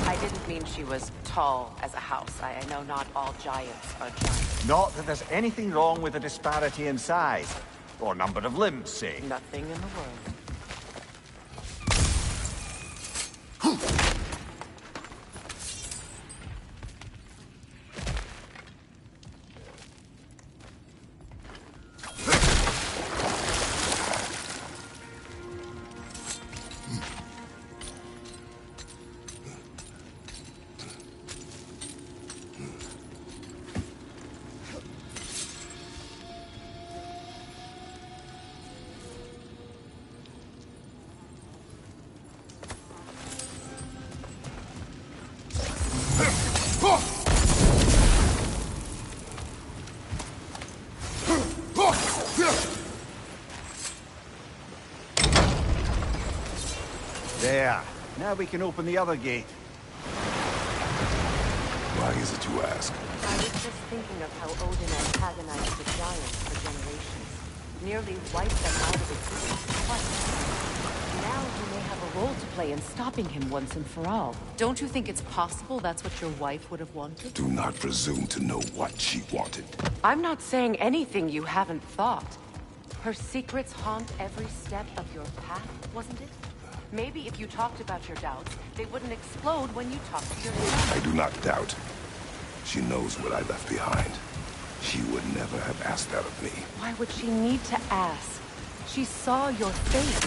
I didn't mean she was tall as a house. I know not all giants are giants. Not that there's anything wrong with the disparity in size. Or number of limbs, say. Nothing in the world. There. Now we can open the other gate. Why is it you ask? I was just thinking of how Odin antagonized the giants for generations. Nearly wiped them out of existence twice. Now you may have a role to play in stopping him once and for all. Don't you think it's possible that's what your wife would have wanted? Do not presume to know what she wanted. I'm not saying anything you haven't thought. Her secrets haunt every step of your path, wasn't it? Maybe if you talked about your doubts, they wouldn't explode when you talked to yourself. I do not doubt. She knows what I left behind. She would never have asked that of me. Why would she need to ask? She saw your fate.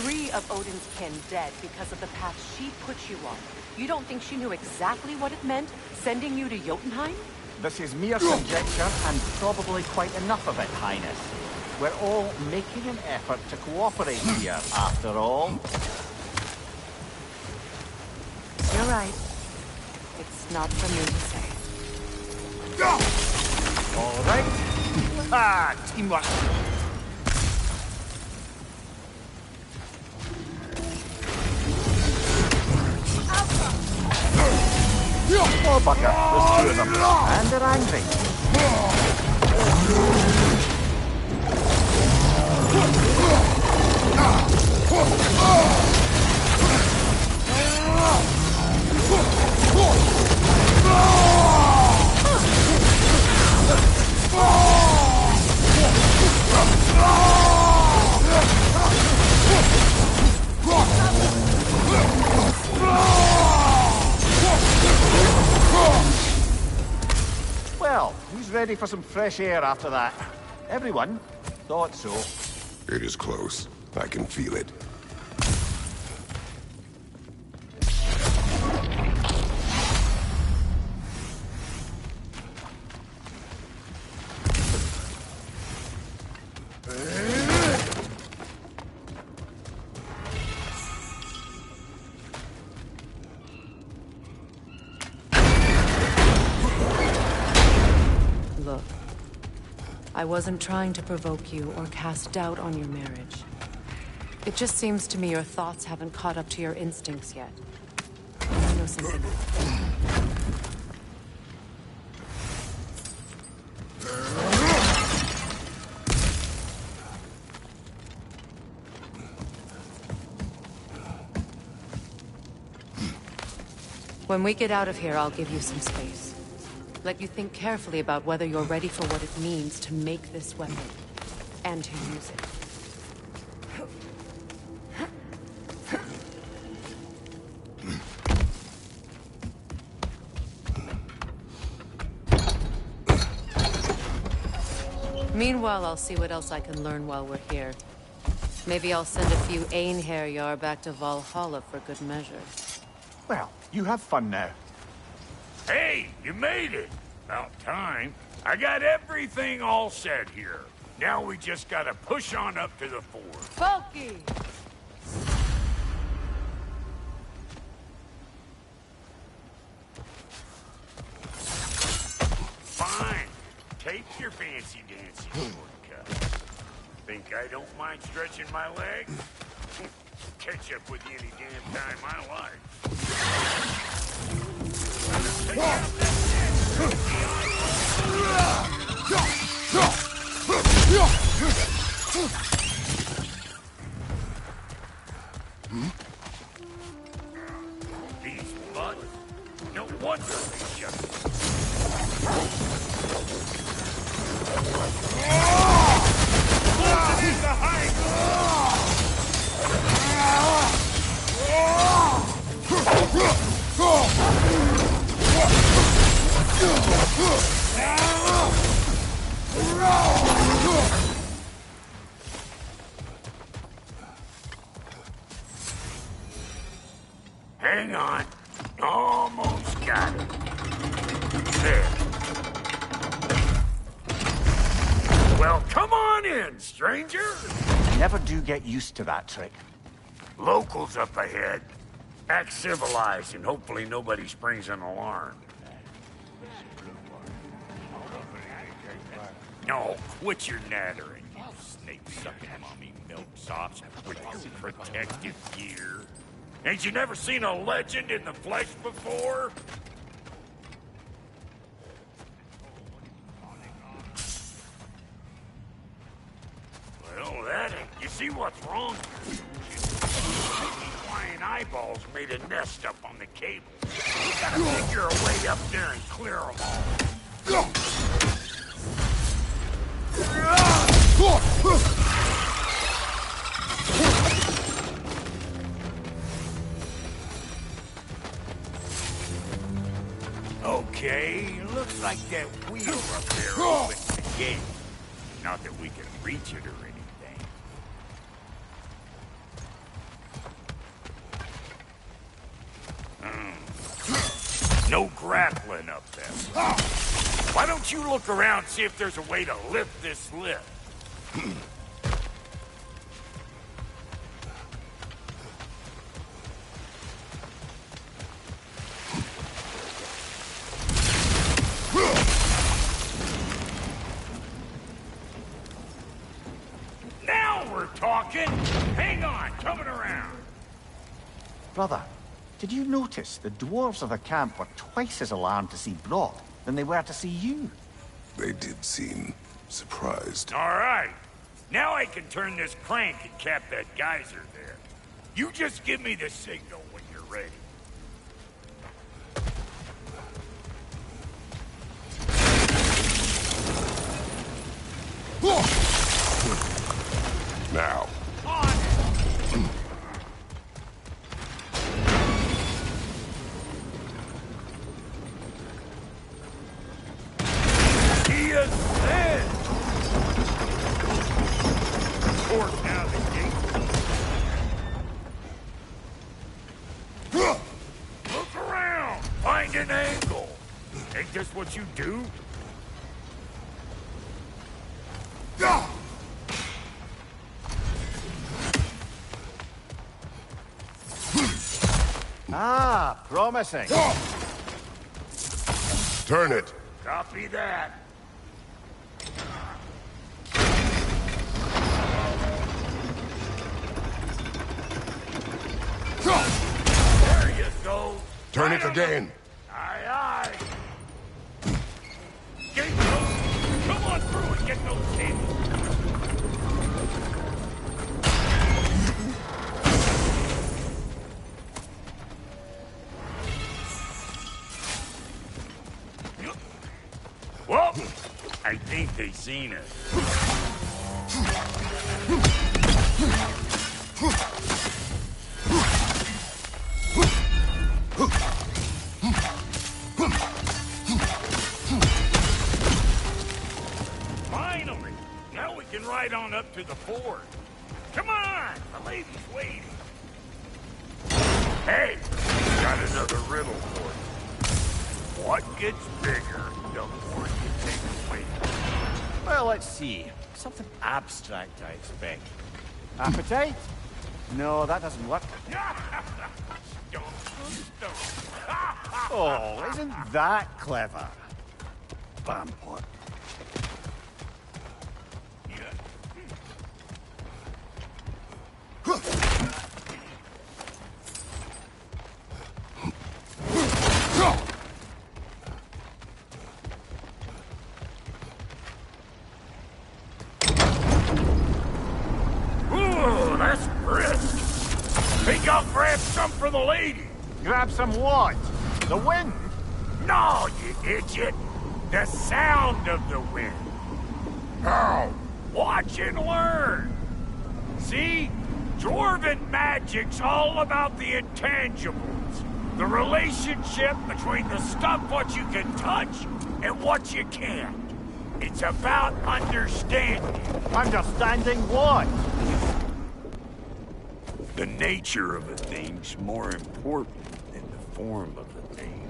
3 of Odin's kin dead because of the path she put you on. You don't think she knew exactly what it meant, sending you to Jotunheim? This is mere conjecture, and probably quite enough of it, Highness. We're all making an effort to cooperate here, after all. You're right. It's not for me to say. All right. Ah, teamwork. Oh, bugger. There's 2 of them. And they're angry. Well, who's ready for some fresh air after that? Everyone? Thought so. It is close. I can feel it. Look, I wasn't trying to provoke you or cast doubt on your marriage. It just seems to me your thoughts haven't caught up to your instincts yet. I know something. When we get out of here, I'll give you some space. Let you think carefully about whether you're ready for what it means to make this weapon, and to use it. Meanwhile, I'll see what else I can learn while we're here. Maybe I'll send a few Einherjar back to Valhalla for good measure. Well, you have fun now. Hey, you made it! About time. I got everything all set here. Now we just gotta push on up to the fort. Falky! Fine. Take your fancy dancy shortcut. Think I don't mind stretching my legs? Catch up with you any damn time I like. These butts? No wonder they just... Hang on. Almost got it. There. Well, come on in, stranger. Never do get used to that trick. Locals up ahead. Act civilized and hopefully nobody springs an alarm. No, quit your nattering, you snake-sucking mommy milksops with your protective gear. Ain't you never seen a legend in the flesh before? Well, that ain't... You see what's wrong here? Flying eyeballs made a nest up on the cable. We gotta figure a way up there and clear them all. Okay, looks like that wheel up there opens the gate. Not that we can reach it or anything. No grappling up there. Why don't you look around and see if there's a way to lift this lift? Now we're talking! Hang on, coming around. Brother, did you notice the dwarves of the camp were twice as alarmed to see Brock than they were to see you? They did seem surprised. All right. Now I can turn this crank and cap that geyser there. You just give me the signal when you're ready. Now. On it. He is dead. Force now the gate. Look around. Find an angle. Ain't this what you do? Ah, promising. Turn it. Copy that. There you go. Turn Right it on the- again. Aye, aye. Get those. Come on through and get those cables. Well, I think they seen us. Finally! Now we can ride on up to the fort. Come on! The lady's waiting. Hey! Got another riddle for you. What gets bigger the more you take away? Well, let's see. Something abstract, I expect. Appetite? No, that doesn't work. Oh, isn't that clever? Vampire. Ooh, that's brisk. Think I'll grab some for the lady. Grab some what? The wind? No, you idiot. The sound of the wind. How? Watch and learn. See? Dwarven magic's all about the intangibles. The relationship between the stuff what you can touch and what you can't. It's about understanding. Understanding what? The nature of a thing's more important than the form of the thing.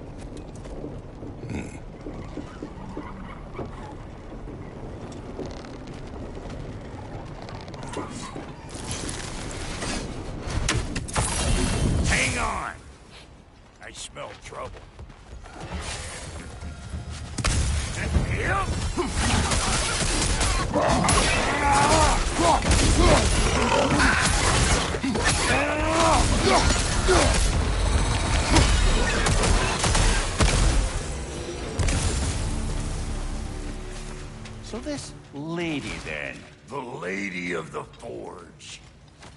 Hang on! I smell trouble. Yep. So this lady then? The Lady of the Forge.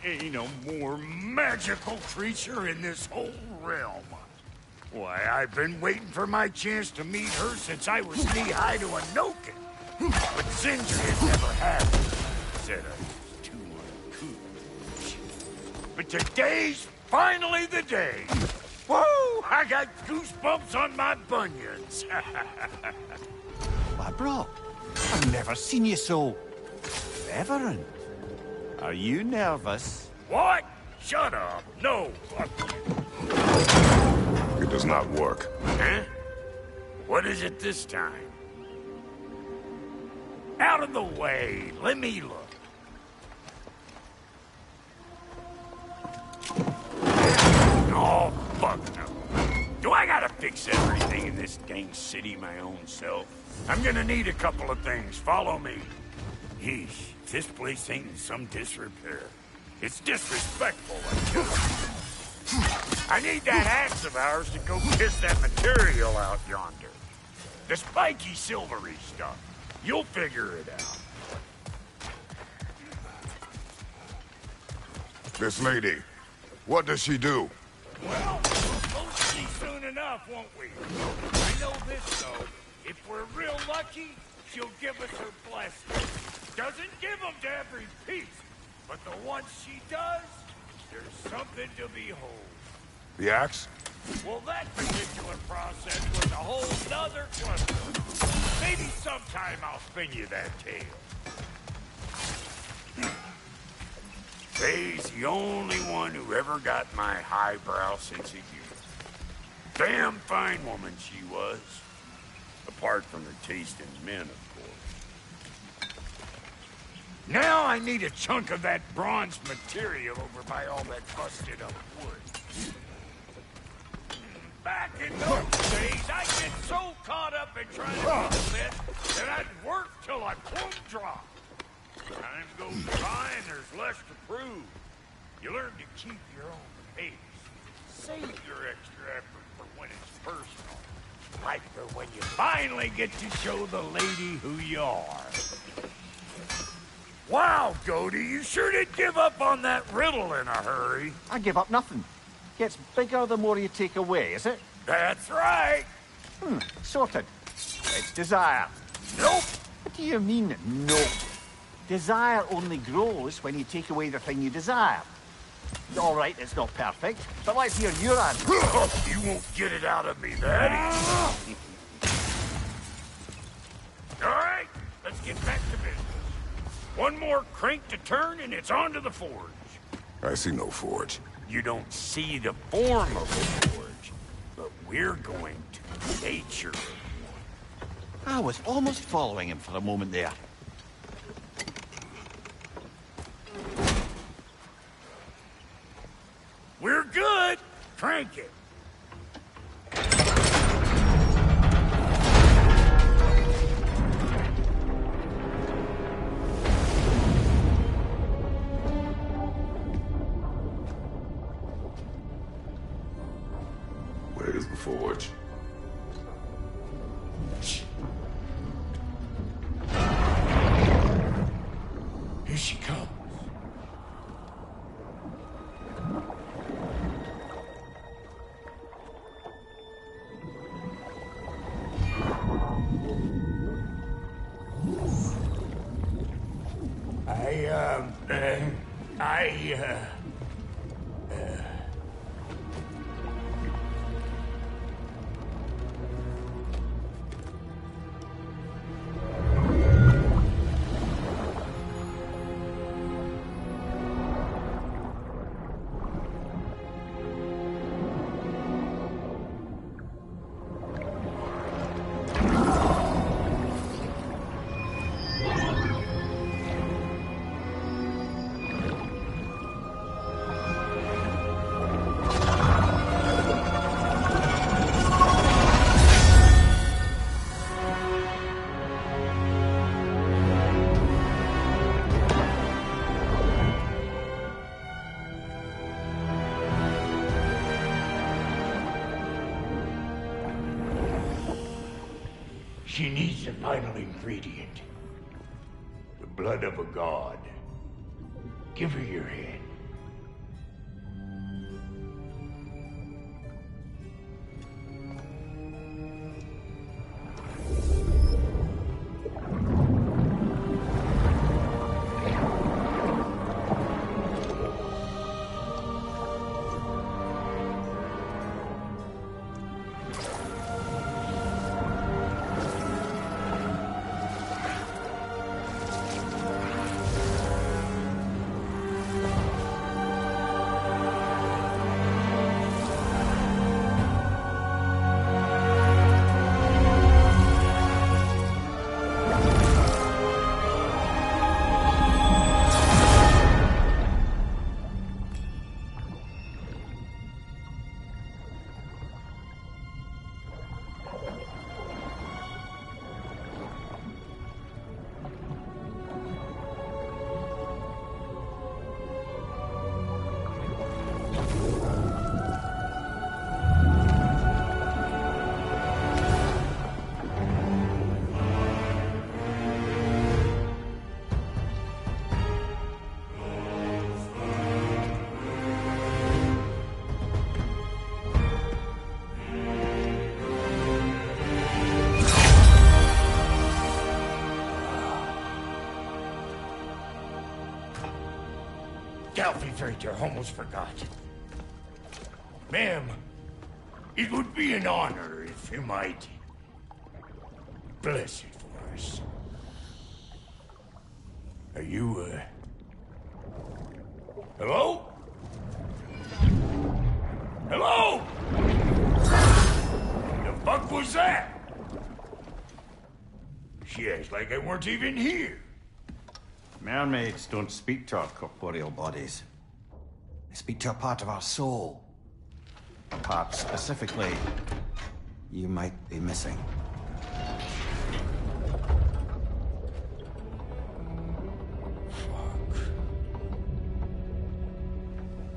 Ain't no more magical creature in this whole realm. Why, I've been waiting for my chance to meet her since I was knee-high to a Noken. But Sindri has never had it. Said I was too uncouth. But today's finally the day. Woo! I got goosebumps on my bunions. Why, bro, I've never seen you so reverent. Are you nervous? What? Shut up. No. It does not work. Huh? What is it this time? Out of the way. Let me look. Oh, fuck no. Do I gotta fix everything in this dang city my own self? I'm gonna need a couple of things. Follow me. Yeesh, this place ain't in some disrepair. It's disrespectful, I tell you. I need that axe of ours to go kiss that material out yonder. The spiky silvery stuff. You'll figure it out. This lady, what does she do? Well, we'll see soon enough, won't we? I know this, though. If we're real lucky, she'll give us her blessing. Doesn't give them to every piece, but the ones she does, there's something to behold. The axe? Well, that particular process was a whole nother cluster. Maybe sometime I'll spin you that tale. Faye's the only one who ever got my highbrow sense of humor. Damn fine woman she was. Apart from her taste in men, of course. Now I need a chunk of that bronze material over by all that busted up wood. Back in those days, I'd get so caught up in trying to be the best that I'd work till I plumb drop. Time goes by and there's less to prove. You learn to keep your own pace. Save your extra effort for when it's personal. Like for when you finally get to show the lady who you are. Wow, Goldie, you sure did give up on that riddle in a hurry. I give up nothing. Gets bigger the more you take away, is it? That's right. Sorted. It's desire. Nope. What do you mean, nope? Desire only grows when you take away the thing you desire. All right, it's not perfect, but let's hear your answer. You won't get it out of me that easy. All right, let's get back to business. One more crank to turn and it's on to the forge. I see no forge. You don't see the form of the forge, but we're going to nature it. I was almost following him for a moment there. We're good. Crank it. Where's the forge? Here she comes. She needs the final ingredient. The blood of a god. Give her your head. I almost forgot. Ma'am, it would be an honor if you might bless it for us. Are you, hello? Hello? The fuck was that? She acts like I weren't even here. Mermaids don't speak to our corporeal bodies. They speak to a part of our soul. A part specifically you might be missing.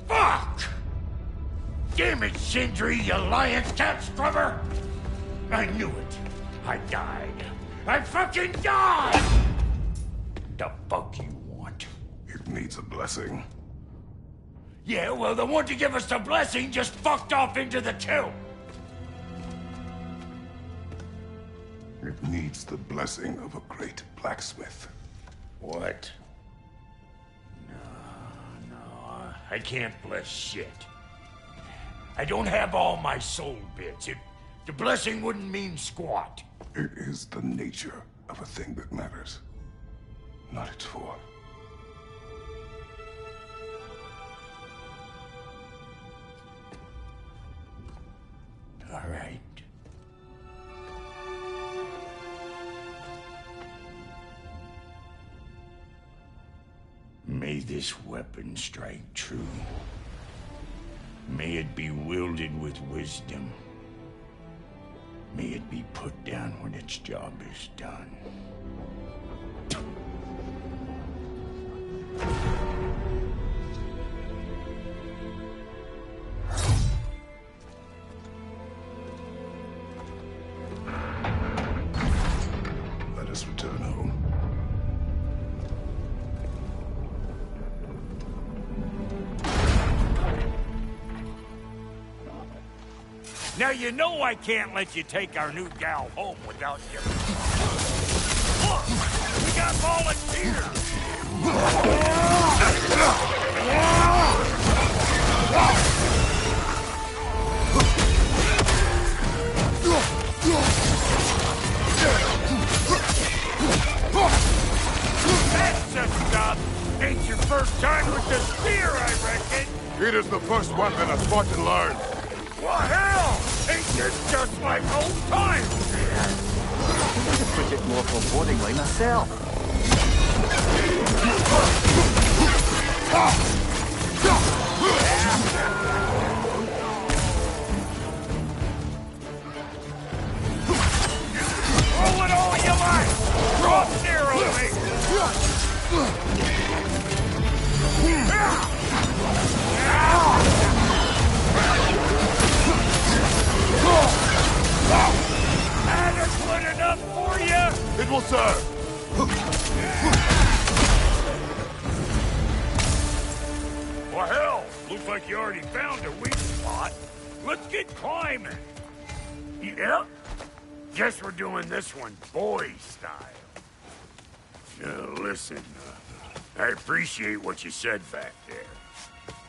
Fuck! Damn it, Sindri, you lion cat scrubber! I knew it. I died. I fucking died! The fuck you want? It needs a blessing. Yeah, well, the one to give us the blessing just fucked off into the tomb. It needs the blessing of a great blacksmith. What? No, I can't bless shit. I don't have all my soul bits. The blessing wouldn't mean squat. It is the nature of a thing that matters, not its form. All right. May this weapon strike true. May it be wielded with wisdom. May it be put down when its job is done. Let us return home. Now you know I can't let you take our new gal home without you. Look, we got volunteers. That's the stuff. Ain't your first time with the spear, I reckon. It is the first weapon a Spartan learned. Well, hell! Ain't this just like old times? To put it more forebodingly myself. Throw it all you like! Drop narrow me! Adequate enough for Looks like you already found a weak spot. Let's get climbing. Yep. Guess we're doing this one boy style. Listen, I appreciate what you said back there.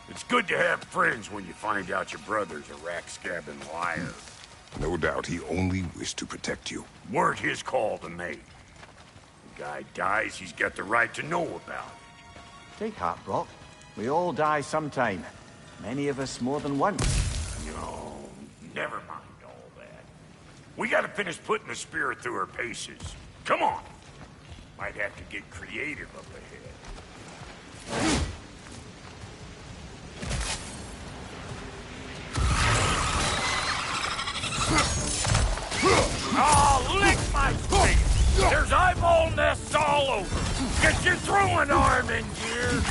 It's good to have friends when you find out your brother's a rack-scabbing liar. No doubt he only wished to protect you. Weren't his call to make. The guy dies, he's got the right to know about it. Take heart, Brock. We all die sometime. Many of us more than once. No, never mind all that. We gotta finish putting the spirit through her paces. Come on. Might have to get creative up ahead. Oh, lick my face! There's eyeball nests all over! Get your throwing arm in gear!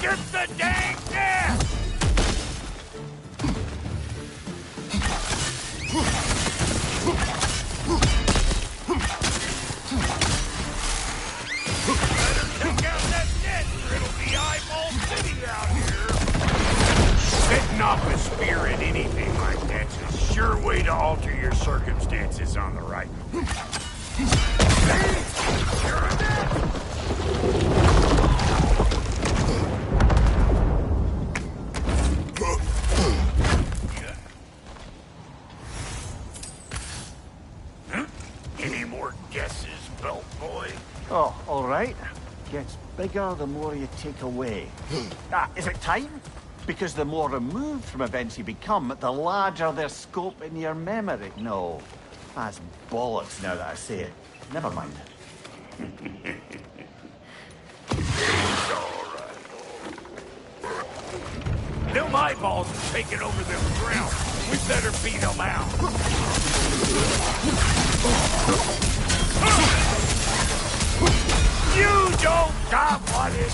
Get the dang nest! Setting off a spear at anything like that's a sure way to alter your circumstances on the right. Any more guesses, belt boy? Oh, all right. Gets bigger the more you take away. Is it time? Because the more removed from events you become, the larger their scope in your memory. No, that's bollocks now that I say it. Never mind. It's all right. Them eyeballs are taking over them ground. We better beat them out. You don't got what it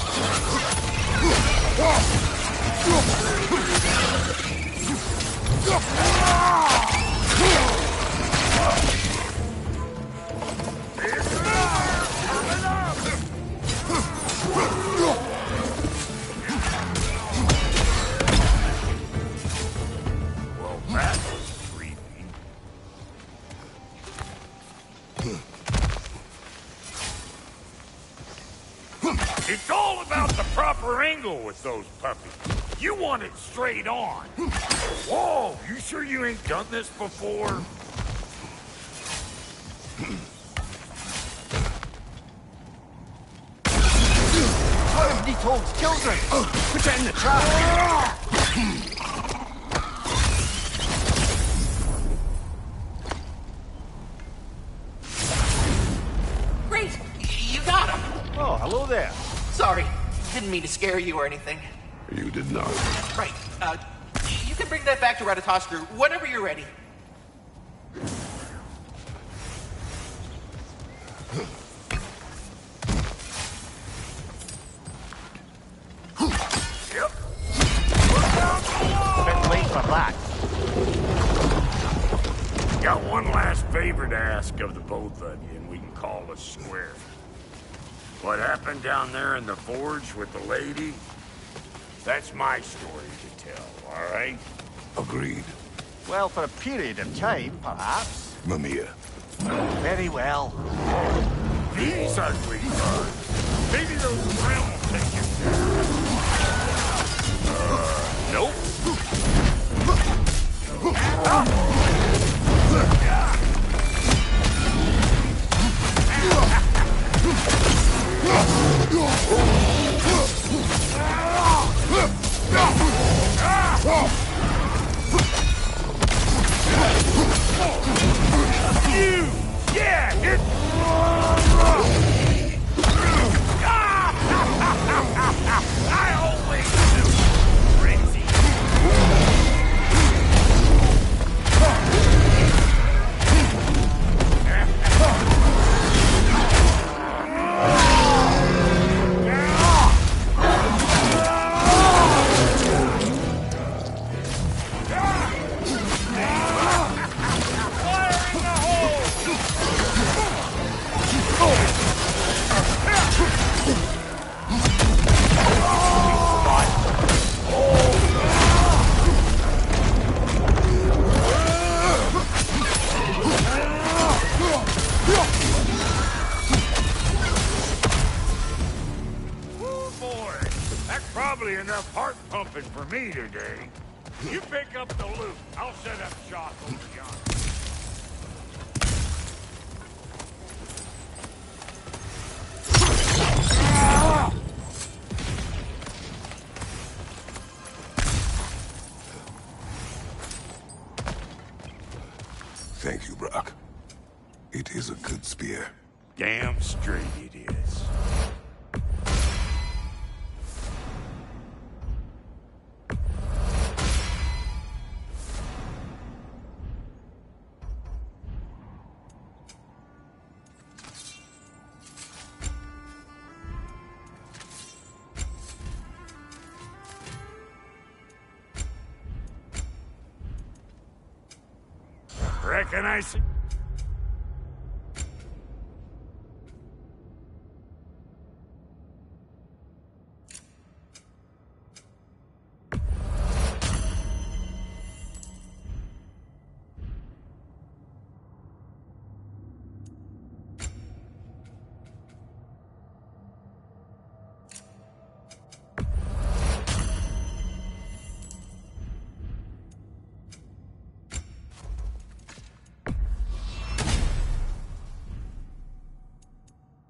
Well, that was creepy. It's all about the proper angle with those puppies. You want it straight on. Whoa, you sure you ain't done this before? He told children! Put it in the trap! Great! You got him! Oh, hello there. Sorry, didn't mean to scare you or anything. You did not. Right, you can bring that back to Ratatoskru whenever you're ready. Yep. A bit late for that. Got one last favor to ask of the both of you, and we can call it square. What happened down there in the forge with the lady? That's my story to tell, all right? Agreed. Well, for a period of time, perhaps. Mamiya. Very well. These ugly bugs. Maybe those brown will take you down. Nope. You! Yeah! Hit! I always knew! Crazy! something for me today. You pick up the loot. I'll set up shop over yonder. Thank you, Brock. It is a good spear. Damn straight it is. Reckon I see.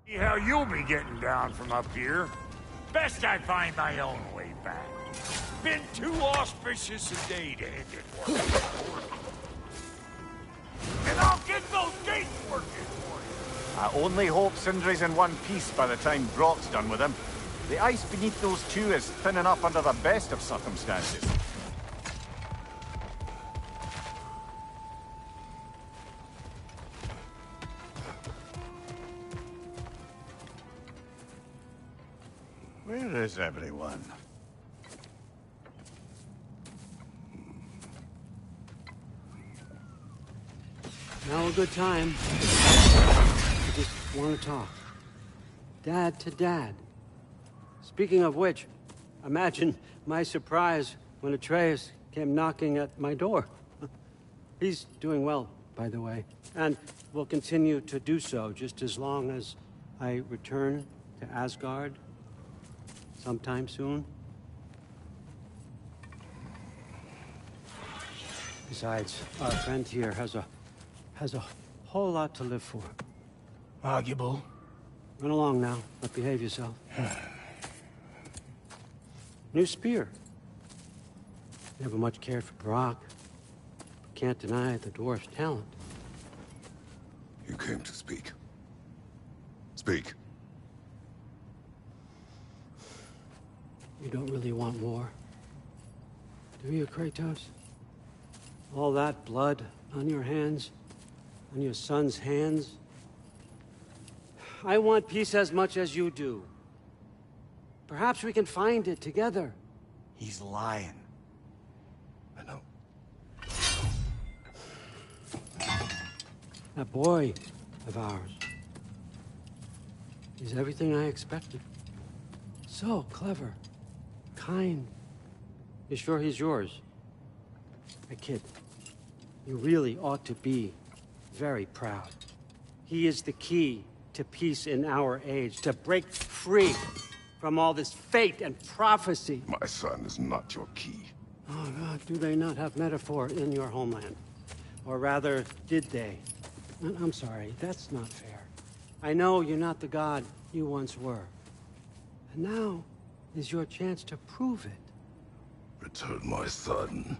See how you'll be getting down from up here. Best I find my own way back. Been too auspicious a day to end it working. And I'll get those gates working for you. I only hope Sindri's in one piece by the time Brock's done with him. The ice beneath those two is thin enough under the best of circumstances. Where is everyone? Now a good time. I just want to talk. Dad to Dad. Speaking of which, imagine my surprise when Atreus came knocking at my door. He's doing well, by the way, and will continue to do so just as long as I return to Asgard sometime soon. Besides, our friend here has a whole lot to live for. Arguable. Run along now, but behave yourself. New spear. Never much cared for Brock. Can't deny the dwarf's talent. You came to speak. Speak. You don't really want war, do you, Kratos? All that blood on your hands, on your son's hands. I want peace as much as you do. Perhaps we can find it together. He's lying. I know. That boy of ours. He's everything I expected. So clever. Kind. You sure he's yours? Hey, kid. You really ought to be very proud. He is the key to peace in our age, to break free from all this fate and prophecy. My son is not your key. Oh, God, do they not have metaphor in your homeland? Or rather, did they? I'm sorry, that's not fair. I know you're not the god you once were. And now is your chance to prove it. Return my son,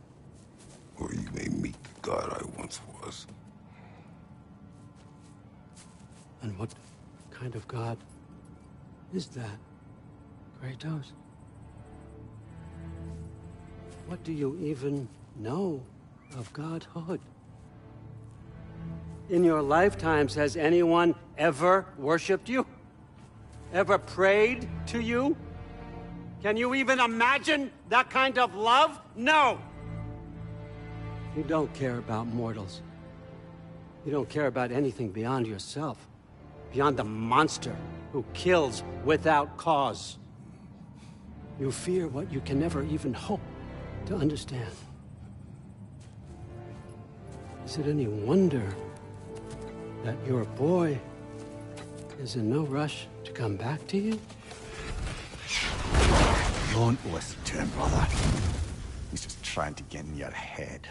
or you may meet the god I once was. And what kind of god is that, Kratos? What do you even know of godhood? In your lifetimes, has anyone ever worshipped you? Ever prayed to you? Can you even imagine that kind of love? No! You don't care about mortals. You don't care about anything beyond yourself. Beyond the monster who kills without cause. You fear what you can never even hope to understand. Is it any wonder that your boy is in no rush to come back to you? Don't listen to him, brother. He's just trying to get in your head.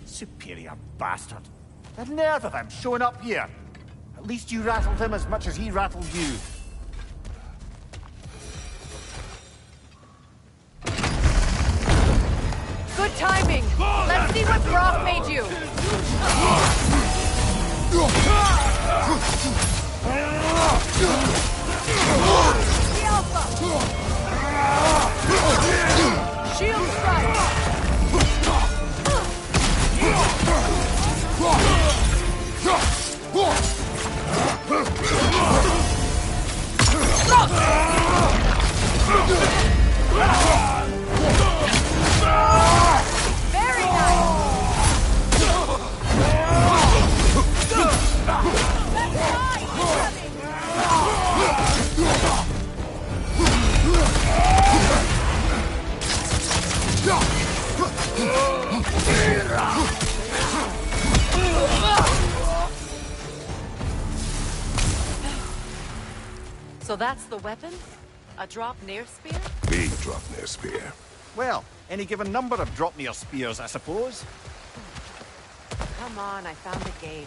Superior bastard. The nerve of him showing up here. At least you rattled him as much as he rattled you. Good timing! Let's see what Brock made you! The Alpha! Shield strike! Very So that's the weapon? A drop near spear? Big drop near spear. Well, any given number of drop near spears, I suppose. Come on, I found a gate.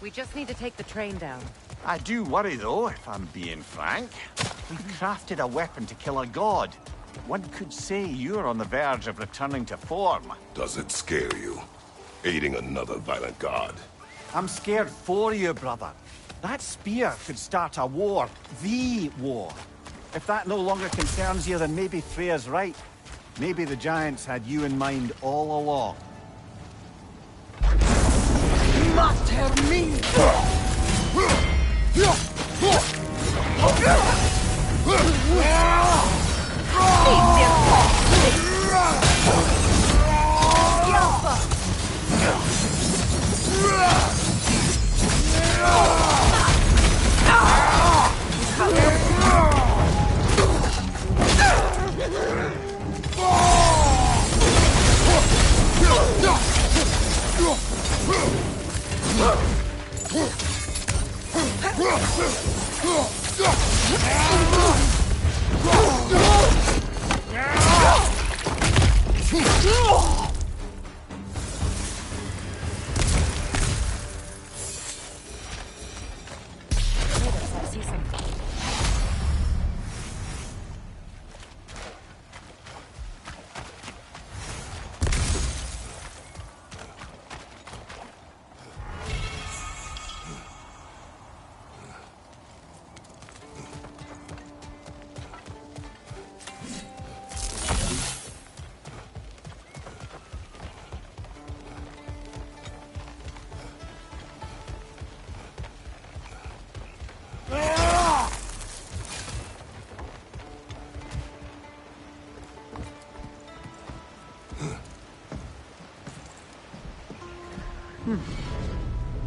We just need to take the train down. I do worry, though, if I'm being frank. We've crafted a weapon to kill a god. One could say you're on the verge of returning to form. Does it scare you? Aiding another violent god? I'm scared for you, brother. That spear could start a war. The war. If that no longer concerns you, then maybe Freya's right. Maybe the Giants had you in mind all along. Master me!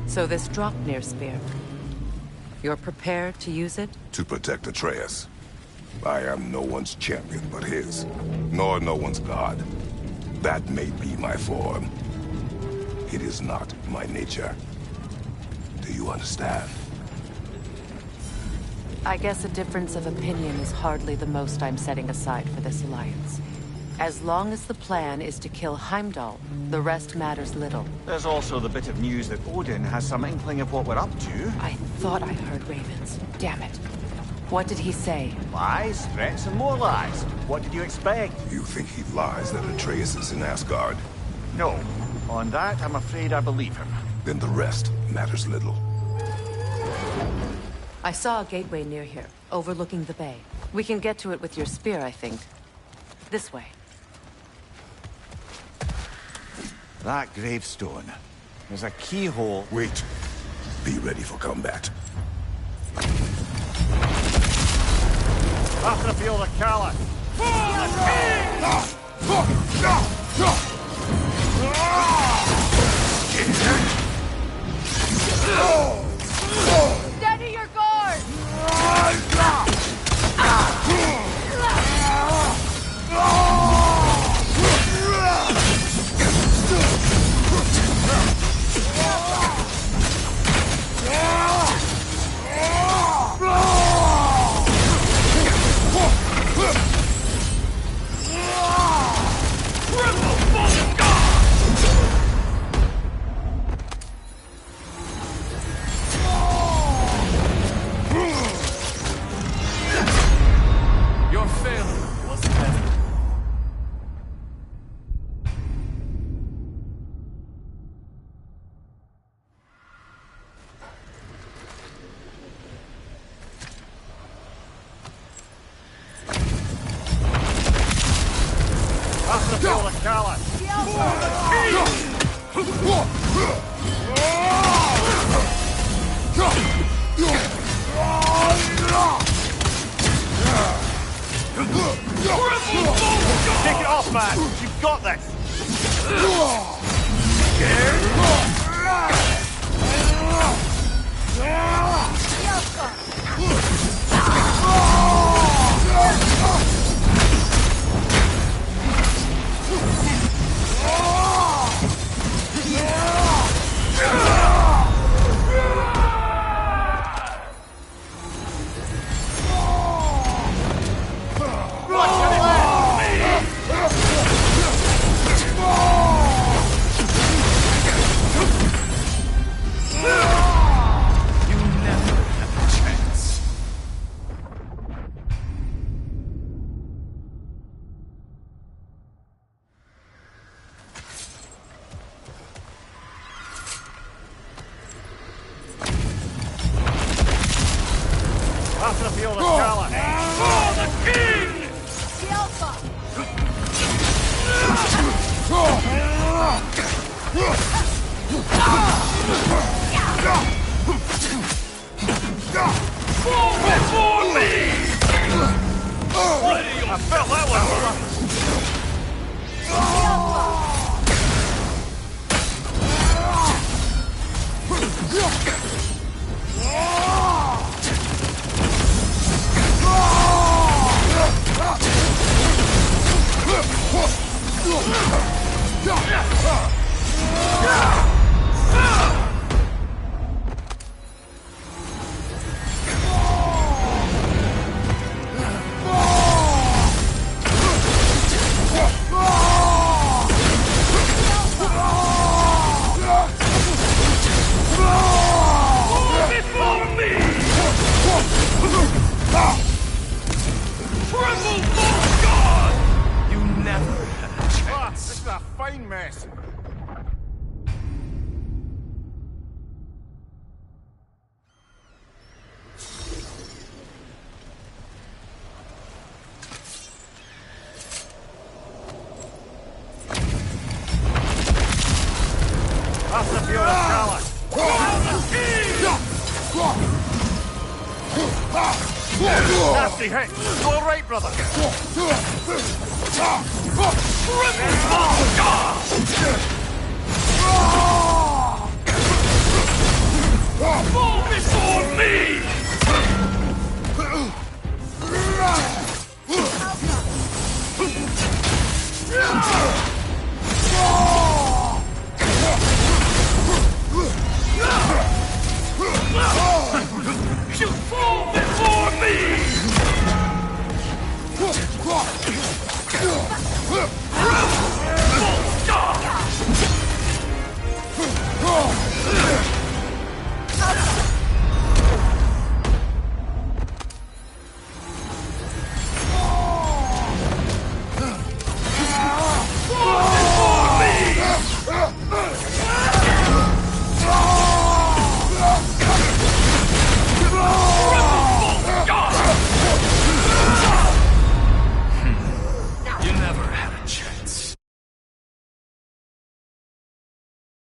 So this Draupnir spear, you're prepared to use it? To protect Atreus. I am no one's champion but his, nor no one's god. That may be my form. It is not my nature. Do you understand? I guess a difference of opinion is hardly the most I'm setting aside for this alliance. As long as the plan is to kill Heimdall, the rest matters little. There's also the bit of news that Odin has some inkling of what we're up to. I thought I heard ravens. Damn it. What did he say? Lies, threats, and more lies. What did you expect? You think he lies that Atreus is in Asgard? No. On that, I'm afraid I believe him. Then the rest matters little. I saw a gateway near here, overlooking the bay. We can get to it with your spear, I think. This way. That gravestone. There's a keyhole. Wait. Be ready for combat. After the field of Kala. Steady your guard! Take it off, man! You've got this! After the field of Scala. For the king! Fall before me! I felt that one! Mess. Off the field of Scala. Nasty hit. All right, brother.